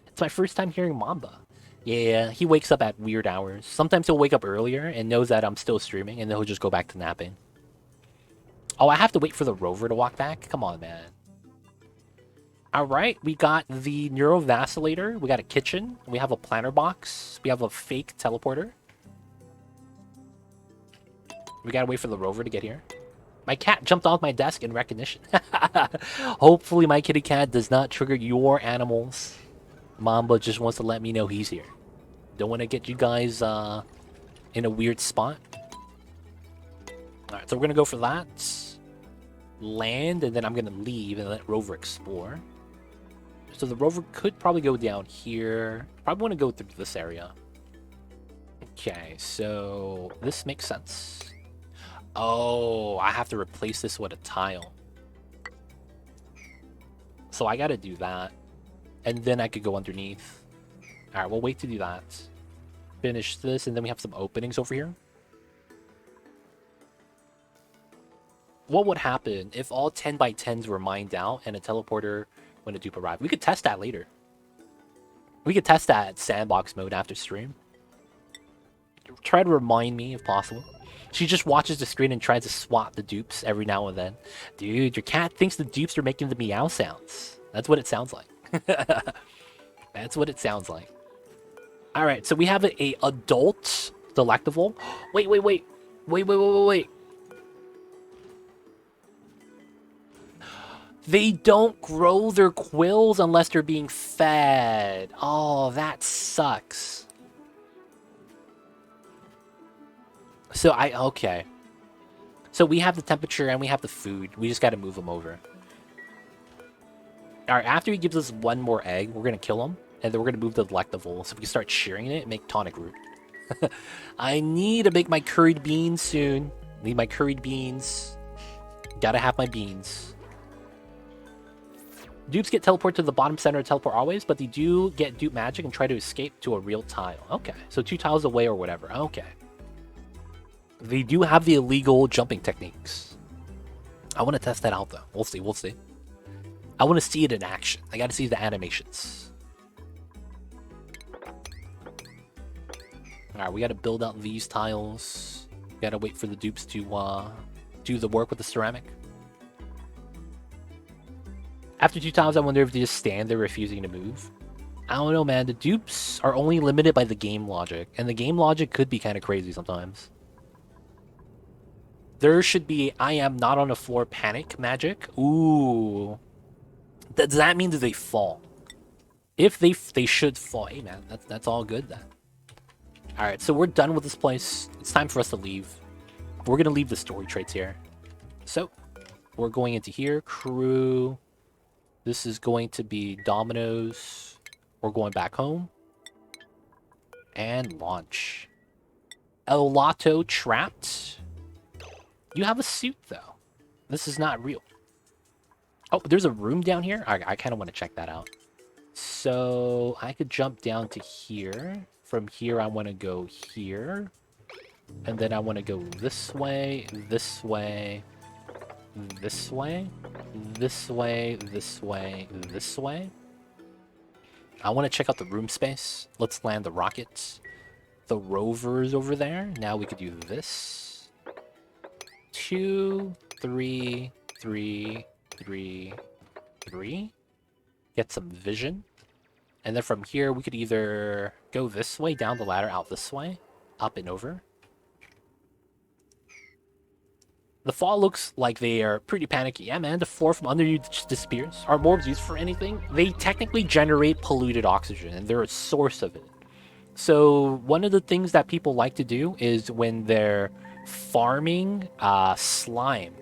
It's my first time hearing Mamba. Yeah, he wakes up at weird hours. Sometimes he'll wake up earlier and knows that I'm still streaming, and then he'll just go back to napping. Oh, I have to wait for the rover to walk back? Come on, man. All right, we got the neurovacillator. We got a kitchen. We have a planter box. We have a fake teleporter. We gotta wait for the rover to get here. My cat jumped off my desk in recognition. Hopefully my kitty cat does not trigger your animals. Mamba just wants to let me know he's here. Don't want to get you guys in a weird spot. Alright, so we're gonna go for that. Land, and then I'm gonna leave and let rover explore. So the rover could probably go down here. Probably want to go through this area. Okay, so this makes sense. Oh, I have to replace this with a tile. So I gotta do that. And then I could go underneath. Alright, we'll wait to do that. Finish this, and then we have some openings over here. What would happen if all 10 by 10s were mined out and a teleporter when a dupe arrived? We could test that later. We could test that at sandbox mode after stream. Try to remind me if possible. She just watches the screen and tries to swap the dupes every now and then. Dude, your cat thinks the dupes are making the meow sounds. That's what it sounds like. That's what it sounds like. Alright, so we have a adult delectable. Wait. They don't grow their quills unless they're being fed. Oh, that sucks. So okay. So we have the temperature and we have the food. We just got to move them over. All right, after he gives us one more egg, we're going to kill him. And then we're going to move the delectable so we can start shearing it and make tonic root. I need to make my curried beans soon. Need my curried beans. Gotta have my beans. Dupes get teleported to the bottom center of teleport always, but they do get dupe magic and try to escape to a real tile. Okay, so 2 tiles away or whatever. Okay. They do have the illegal jumping techniques. I want to test that out, though. We'll see. I want to see it in action. I got to see the animations. Alright, we got to build out these tiles. We got to wait for the dupes to do the work with the ceramic. After 2 tiles, I wonder if they just stand there refusing to move. I don't know, man. The dupes are only limited by the game logic, and the game logic could be kind of crazy sometimes. There should be I am not on the floor panic magic. Ooh. Does that mean that they fall? If they should fall. Hey, man, that's all good then. Alright, so we're done with this place. It's time for us to leave. We're going to leave the story traits here. So, we're going into here. Crew. This is going to be Dominoes. We're going back home. And launch. El Lotto trapped. You have a suit, though. This is not real. Oh, there's a room down here? I kind of want to check that out. So, I could jump down to here. From here, I want to go here. And then I want to go this way, this way, this way, this way, this way, this way. I want to check out the room space. Let's land the rockets. The rover's over there. Now we could do this. 2, 3, 3, 3, 3. Get some vision. And then from here, we could either go this way, down the ladder, out this way, up and over. The fall looks like they are pretty panicky. Yeah, man, the floor from under you just disappears. Are morbs used for anything? They technically generate polluted oxygen, and they're a source of it. So one of the things that people like to do is when they're farming slime,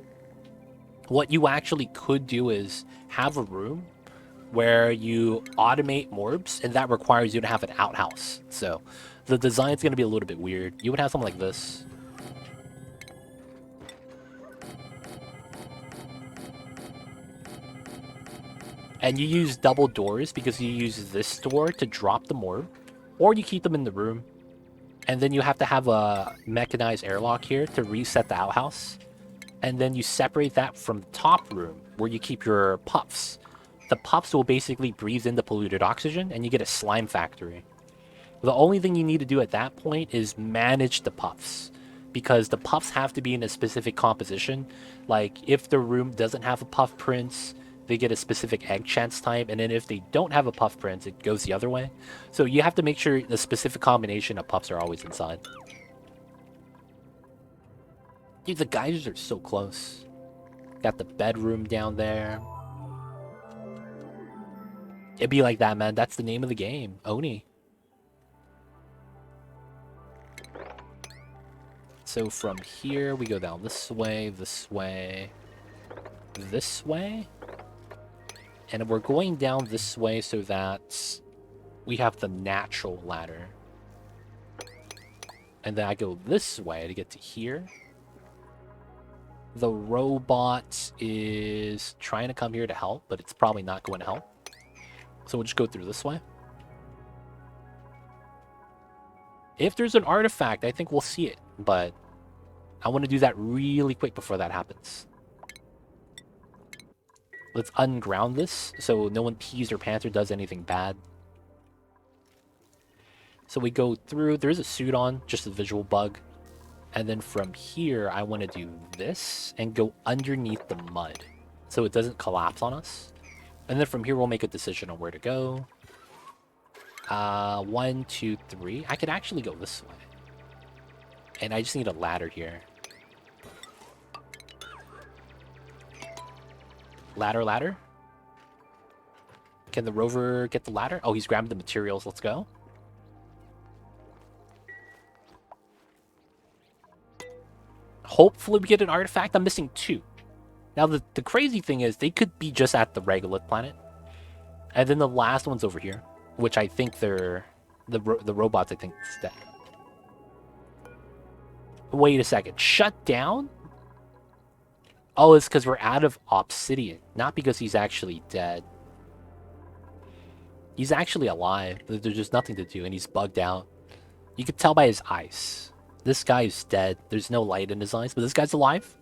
what you actually could do is have a room where you automate morbs, and that requires you to have an outhouse. So the design's going to be a little bit weird. You would have something like this. And you use double doors because you use this door to drop the morb, or you keep them in the room. And then you have to have a mechanized airlock here to reset the outhouse. And then you separate that from the top room where you keep your puffs. The puffs will basically breathe in the polluted oxygen, and you get a slime factory. The only thing you need to do at that point is manage the puffs, because the puffs have to be in a specific composition. Like, if the room doesn't have a puff prince, they get a specific egg chance type, and then if they don't have a puff prince, it goes the other way. So you have to make sure the specific combination of puffs are always inside. Dude, the geysers are so close. Got the bedroom down there. It'd be like that, man. That's the name of the game. Oni. So from here, we go down this way, this way, this way. And we're going down this way so that we have the natural ladder. And then I go this way to get to here. The robot is trying to come here to help, but it's probably not going to help. So we'll just go through this way. If there's an artifact, I think we'll see it, but I want to do that really quick before that happens. Let's unground this so no one pees or pants or does anything bad. So we go through, there's a suit on, just a visual bug. And then from here, I want to do this and go underneath the mud so it doesn't collapse on us. And then from here, we'll make a decision on where to go. 1, 2, 3. I could actually go this way. And I just need a ladder here. Ladder, ladder. Can the rover get the ladder? Oh, he's grabbing the materials. Let's go. Hopefully we get an artifact. I'm missing 2. Now, the crazy thing is they could be just at the regolith planet. And then the last one's over here, which I think they're... The robots, I think, is dead. Wait a second. Shut down? Oh, it's because we're out of obsidian. Not because he's actually dead. He's actually alive. There's just nothing to do, and he's bugged out. You could tell by his eyes. This guy is dead. There's no light in his eyes, but this guy's alive.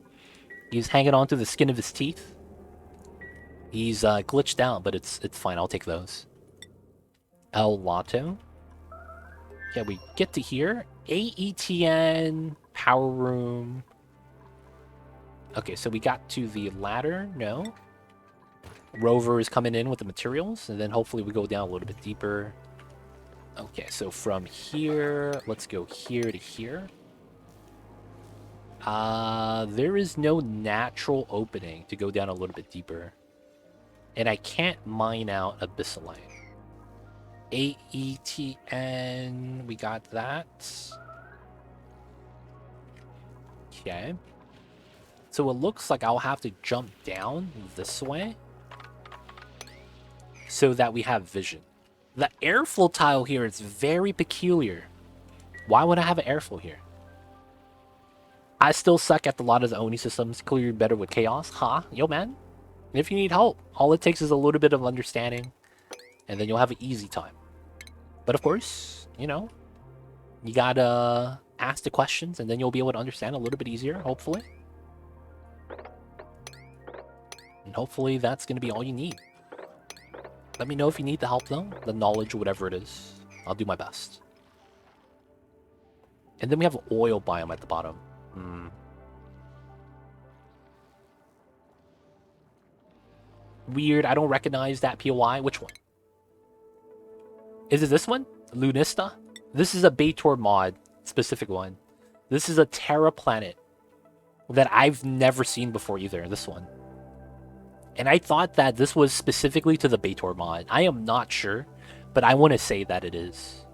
He's hanging on to the skin of his teeth. He's glitched out, but it's fine. I'll take those. El Lato. Yeah, we get to here. AETN, power room. Okay, so we got to the ladder. No. Rover is coming in with the materials, and then hopefully we go down a little bit deeper. Okay, so from here, let's go here to here. There is no natural opening to go down a little bit deeper. And I can't mine out abyssalite. AETN, we got that. Okay. So it looks like I'll have to jump down this way so that we have vision. The airflow tile here is very peculiar. Why would I have an airflow here? I still suck at a lot of the Oni systems. Clearly better with chaos. Huh? Yo, man. If you need help, all it takes is a little bit of understanding, and then you'll have an easy time. But of course, you know, you gotta ask the questions, and then you'll be able to understand a little bit easier, hopefully. And hopefully that's gonna be all you need. Let me know if you need the help, though. The knowledge, whatever it is. I'll do my best. And then we have an oil biome at the bottom. Weird, I don't recognize that POI. Which one? Is it this one? Lunista? This is a Baator Mod, specific one. This is a Terra planet that I've never seen before either, this one. And I thought that this was specifically to the Baator Mod. I am not sure, but I want to say that it is.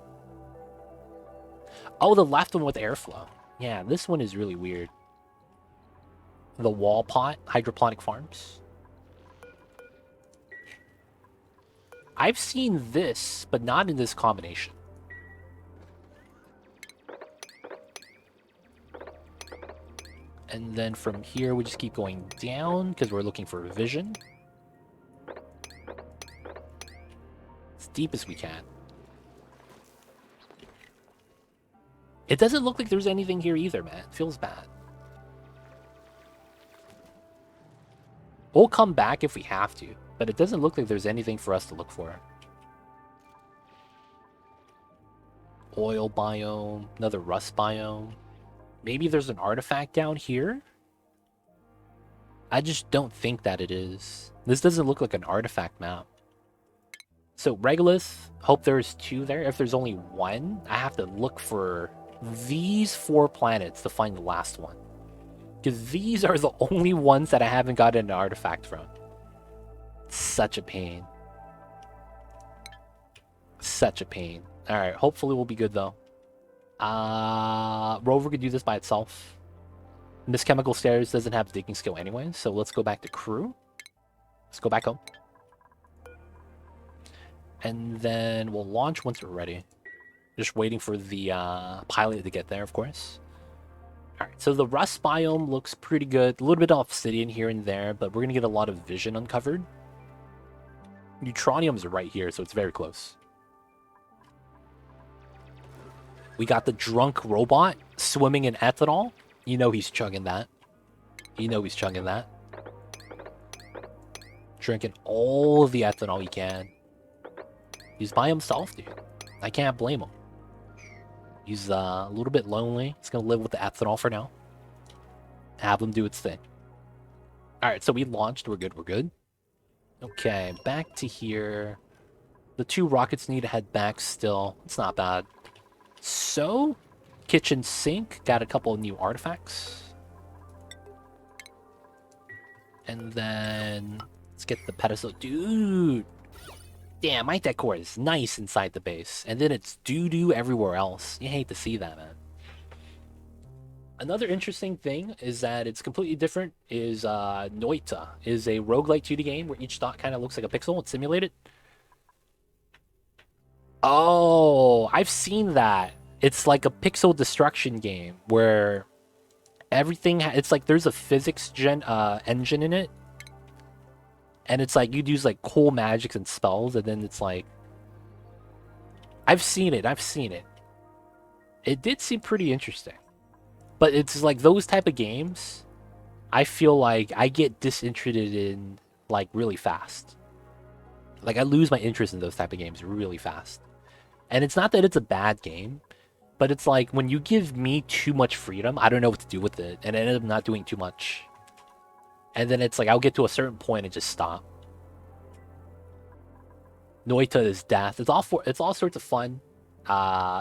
Oh, the left one with airflow. Yeah, this one is really weird. The wall pot, hydroponic farms. I've seen this, but not in this combination. And then from here, we just keep going down because we're looking for vision. As deep as we can. It doesn't look like there's anything here either, man. It feels bad. We'll come back if we have to, but it doesn't look like there's anything for us to look for. Oil biome, another rust biome. Maybe there's an artifact down here? I just don't think that it is. This doesn't look like an artifact map. So Regulus, hope there's 2 there. If there's only 1, I have to look for these 4 planets to find the last one. Because these are the only ones that I haven't gotten an artifact from. Such a pain. Such a pain. Alright, hopefully we'll be good though. Rover could do this by itself. Miss Chemical Stairs doesn't have digging skill anyway, so let's go back to crew. Let's go back home. And then we'll launch once we're ready. Just waiting for the pilot to get there, of course. Alright, so the rust biome looks pretty good. A little bit of obsidian here and there, but we're going to get a lot of vision uncovered. Neutronium's right here, so it's very close. We got the drunk robot swimming in ethanol. You know he's chugging that. You know he's chugging that. Drinking all of the ethanol he can. He's by himself, dude. I can't blame him. He's a little bit lonely. He's going to live with the ethanol for now. Have him do its thing. Alright, so we launched. We're good, we're good. Okay, back to here. The 2 rockets need to head back still. It's not bad. So, kitchen sink. Got a couple of new artifacts. And then, let's get the pedestal. Dude! Damn, my decor is nice inside the base. And then it's doo-doo everywhere else. You hate to see that, man. Another interesting thing is that it's completely different is Noita is a roguelike 2D game where each dot kind of looks like a pixel. It's simulated. Oh, I've seen that. It's like a pixel destruction game where everything... it's like there's a physics engine in it. And it's like you'd use like cool magics and spells, and then it's like... I've seen it. I've seen it. It did seem pretty interesting. But it's like those type of games, I feel like I get disinterested in like really fast. Like I lose my interest in those type of games really fast. And it's not that it's a bad game, but it's like when you give me too much freedom, I don't know what to do with it, and I end up not doing too much. And then it's like I'll get to a certain point and just stop. Noita is death. It's all sorts of fun.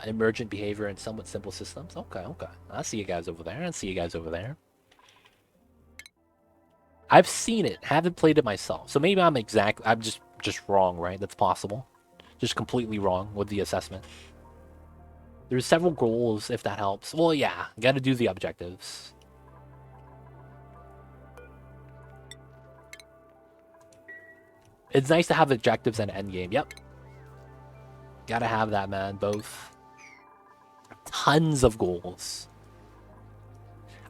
Emergent behavior and somewhat simple systems. Okay. I see you guys over there. I've seen it, haven't played it myself. So maybe I'm just wrong, right? That's possible. Just completely wrong with the assessment. There's several goals, if that helps. Well, yeah, gotta do the objectives. It's nice to have objectives and endgame. Yep. Gotta have that, man. Both. Tons of goals.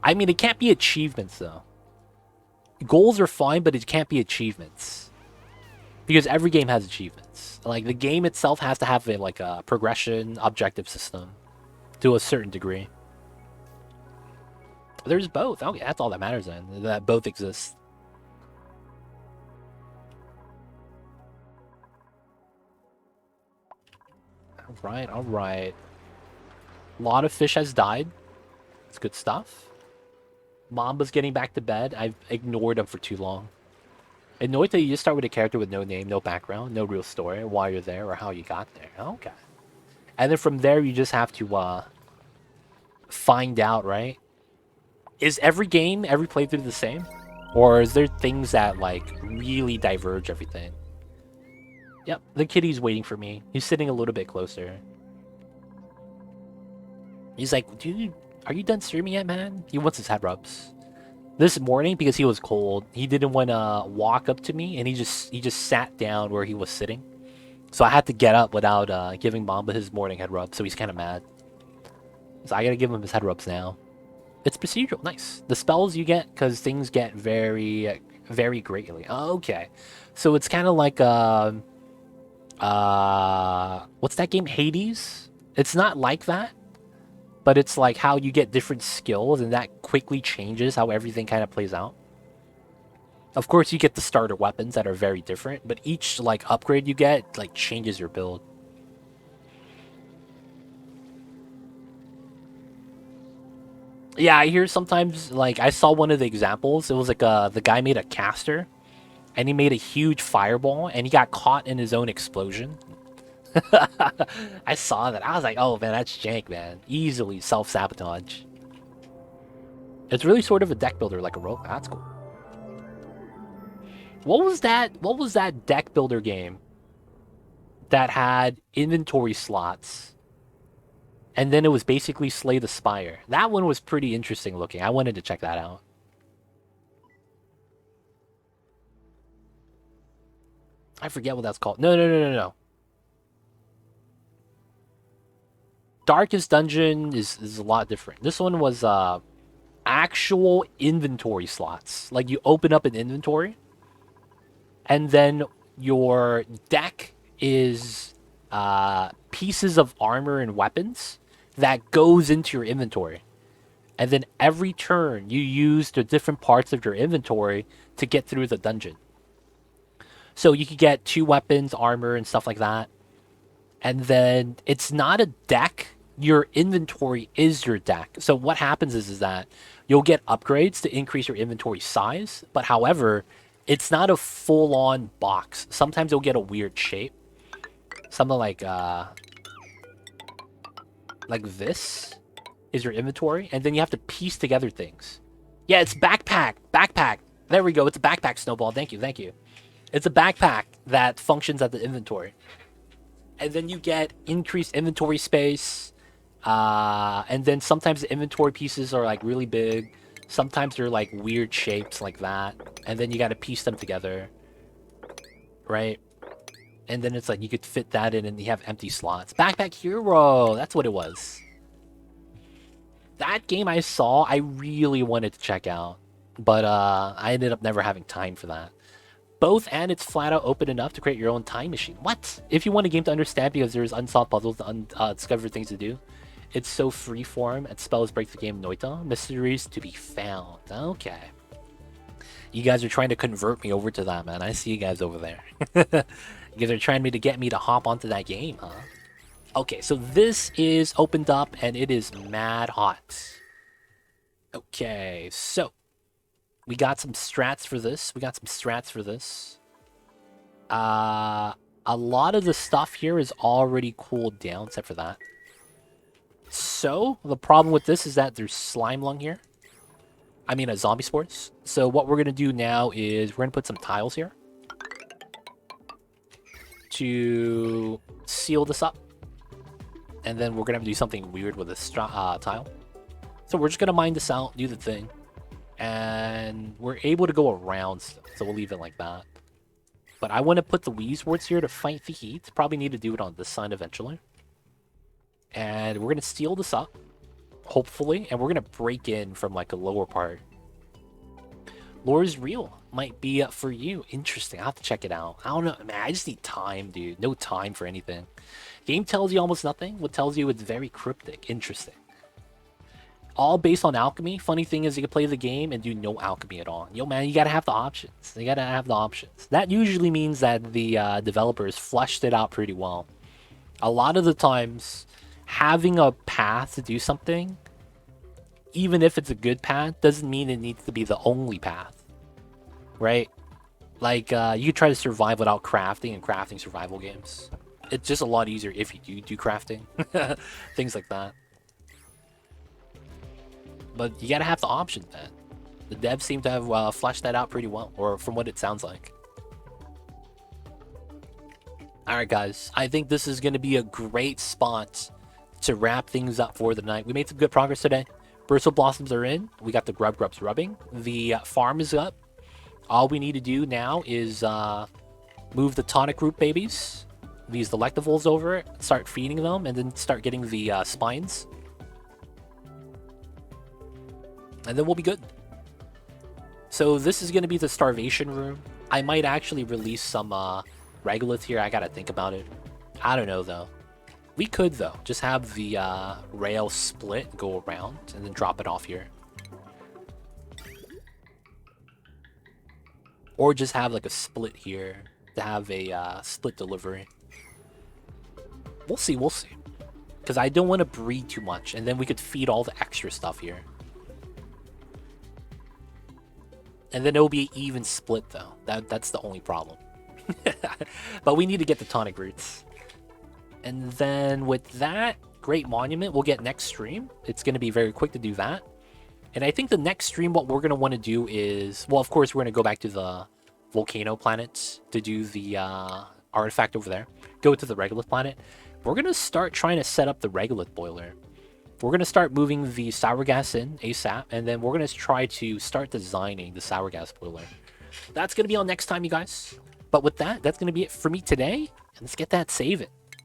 I mean, it can't be achievements, though. Goals are fine, but it can't be achievements. Because every game has achievements. Like, the game itself has to have a progression objective system. To a certain degree. There's both. Okay, that's all that matters then. That both exist. Alright. A lot of fish has died. It's good stuff. Mamba's getting back to bed. I've ignored him for too long. In Noita, you just start with a character with no name, no background, no real story, why you're there, or how you got there. Okay. And then from there, you just have to find out, right? Is every game, every playthrough the same? Or is there things that, like, really diverge everything? Yep, the kitty's waiting for me. He's sitting a little bit closer. He's like, dude, are you done streaming yet, man? He wants his head rubs. This morning, because he was cold, he didn't want to walk up to me, and he just sat down where he was sitting. So I had to get up without giving Mamba his morning head rub, so he's kind of mad. So I gotta give him his head rubs now. It's procedural, nice. The spells you get, because things get very, very greatly. Okay. So it's kind of like, what's that game? Hades? It's not like that, but it's like how you get different skills, and that quickly changes how everything kind of plays out. Of course, you get the starter weapons that are very different, but each like upgrade you get like changes your build. Yeah, I hear sometimes, like, I saw one of the examples. It was like the guy made a caster, and he made a huge fireball, and he got caught in his own explosion. I saw that. I was like, oh man, that's jank, man. Easily self-sabotage. It's really sort of a deck builder, like a rope. That's cool. What was that? What was that deck builder game that had inventory slots, and then it was basically Slay the Spire? That one was pretty interesting looking. I wanted to check that out. I forget what that's called. No, no, no, no, no. Darkest Dungeon is a lot different. This one was actual inventory slots. Like you open up an inventory, and then your deck is pieces of armor and weapons that goes into your inventory. And then every turn you use the different parts of your inventory to get through the dungeon. So you could get 2 weapons, armor, and stuff like that. And then it's not a deck. Your inventory is your deck. So what happens is that you'll get upgrades to increase your inventory size. But however, it's not a full-on box. Sometimes you'll get a weird shape. Something like this is your inventory, and then you have to piece together things. Yeah, it's backpack. Backpack. There we go. It's a backpack, Snowball. Thank you. Thank you. It's a backpack that functions as the inventory. And then you get increased inventory space. And then sometimes the inventory pieces are like really big. Sometimes they're like weird shapes like that. And then you got to piece them together. Right? And then it's like you could fit that in and you have empty slots. Backpack Hero. That's what it was. That game I saw, I really wanted to check out. But I ended up never having time for that. Both and it's flat out open enough to create your own time machine. What? If you want a game to understand because there's unsolved puzzles to discover things to do. It's so freeform and spells break the game Noita. Mysteries to be found. Okay. You guys are trying to convert me over to that, man. I see you guys over there. You guys are trying to get me to hop onto that game, huh? Okay, so this is opened up and it is mad hot. Okay, so we got some strats for this. A lot of the stuff here is already cooled down, except for that. So the problem with this is that there's slime lung here. I mean, zombie spores. So what we're gonna do now is we're gonna put some tiles here to seal this up, and then we're gonna have to do something weird with this tile. So we're just gonna mine this out, do the thing, and we're able to go around stuff. So we'll leave it like that. But I want to put the Wheeze wards here to fight the heat. Probably need to do it on this side eventually. And we're gonna seal this up, hopefully, and we're gonna break in from like a lower part. Lore is real. Might be for you. Interesting. I'll have to check it out. I don't know, man. I just need time, dude. No time for anything. Game tells you almost nothing. What tells you it's very cryptic. Interesting. All based on alchemy. Funny thing is you can play the game and do no alchemy at all. Yo, man, you gotta have the options. You gotta have the options. That usually means that the developers fleshed it out pretty well. A lot of the times, having a path to do something, even if it's a good path, doesn't mean it needs to be the only path. Right? Like, you could try to survive without crafting in crafting survival games. It's just a lot easier if you do crafting. Things like that. But you gotta have the options, man. The devs seem to have fleshed that out pretty well, or from what it sounds like. Alright, guys. I think this is going to be a great spot to wrap things up for the night. We made some good progress today. Bristle Blossoms are in. We got the Grubs rubbing. The farm is up. All we need to do now is move the tonic root babies, these delectables over, start feeding them, and then start getting the spines. And then we'll be good. So this is going to be the starvation room. I might actually release some regolith here. I got to think about it. I don't know, though. We could, though, just have the rail split, go around, and then drop it off here. Or just have like a split here to have a split delivery. We'll see. Because I don't want to breed too much, and then we could feed all the extra stuff here. And then it'll be an even split, though. That's the only problem. But we need to get the tonic roots. And then with that Great Monument, we'll get next stream. It's going to be very quick to do that. And I think the next stream, what we're going to want to do is... Well, of course, we're going to go back to the volcano planets to do the artifact over there. Go to the regolith planet. We're going to start trying to set up the regolith boiler. We're going to start moving the sour gas in ASAP, and then we're going to try to start designing the sour gas boiler. That's going to be on next time, you guys. But with that, that's going to be it for me today. And let's get that save it.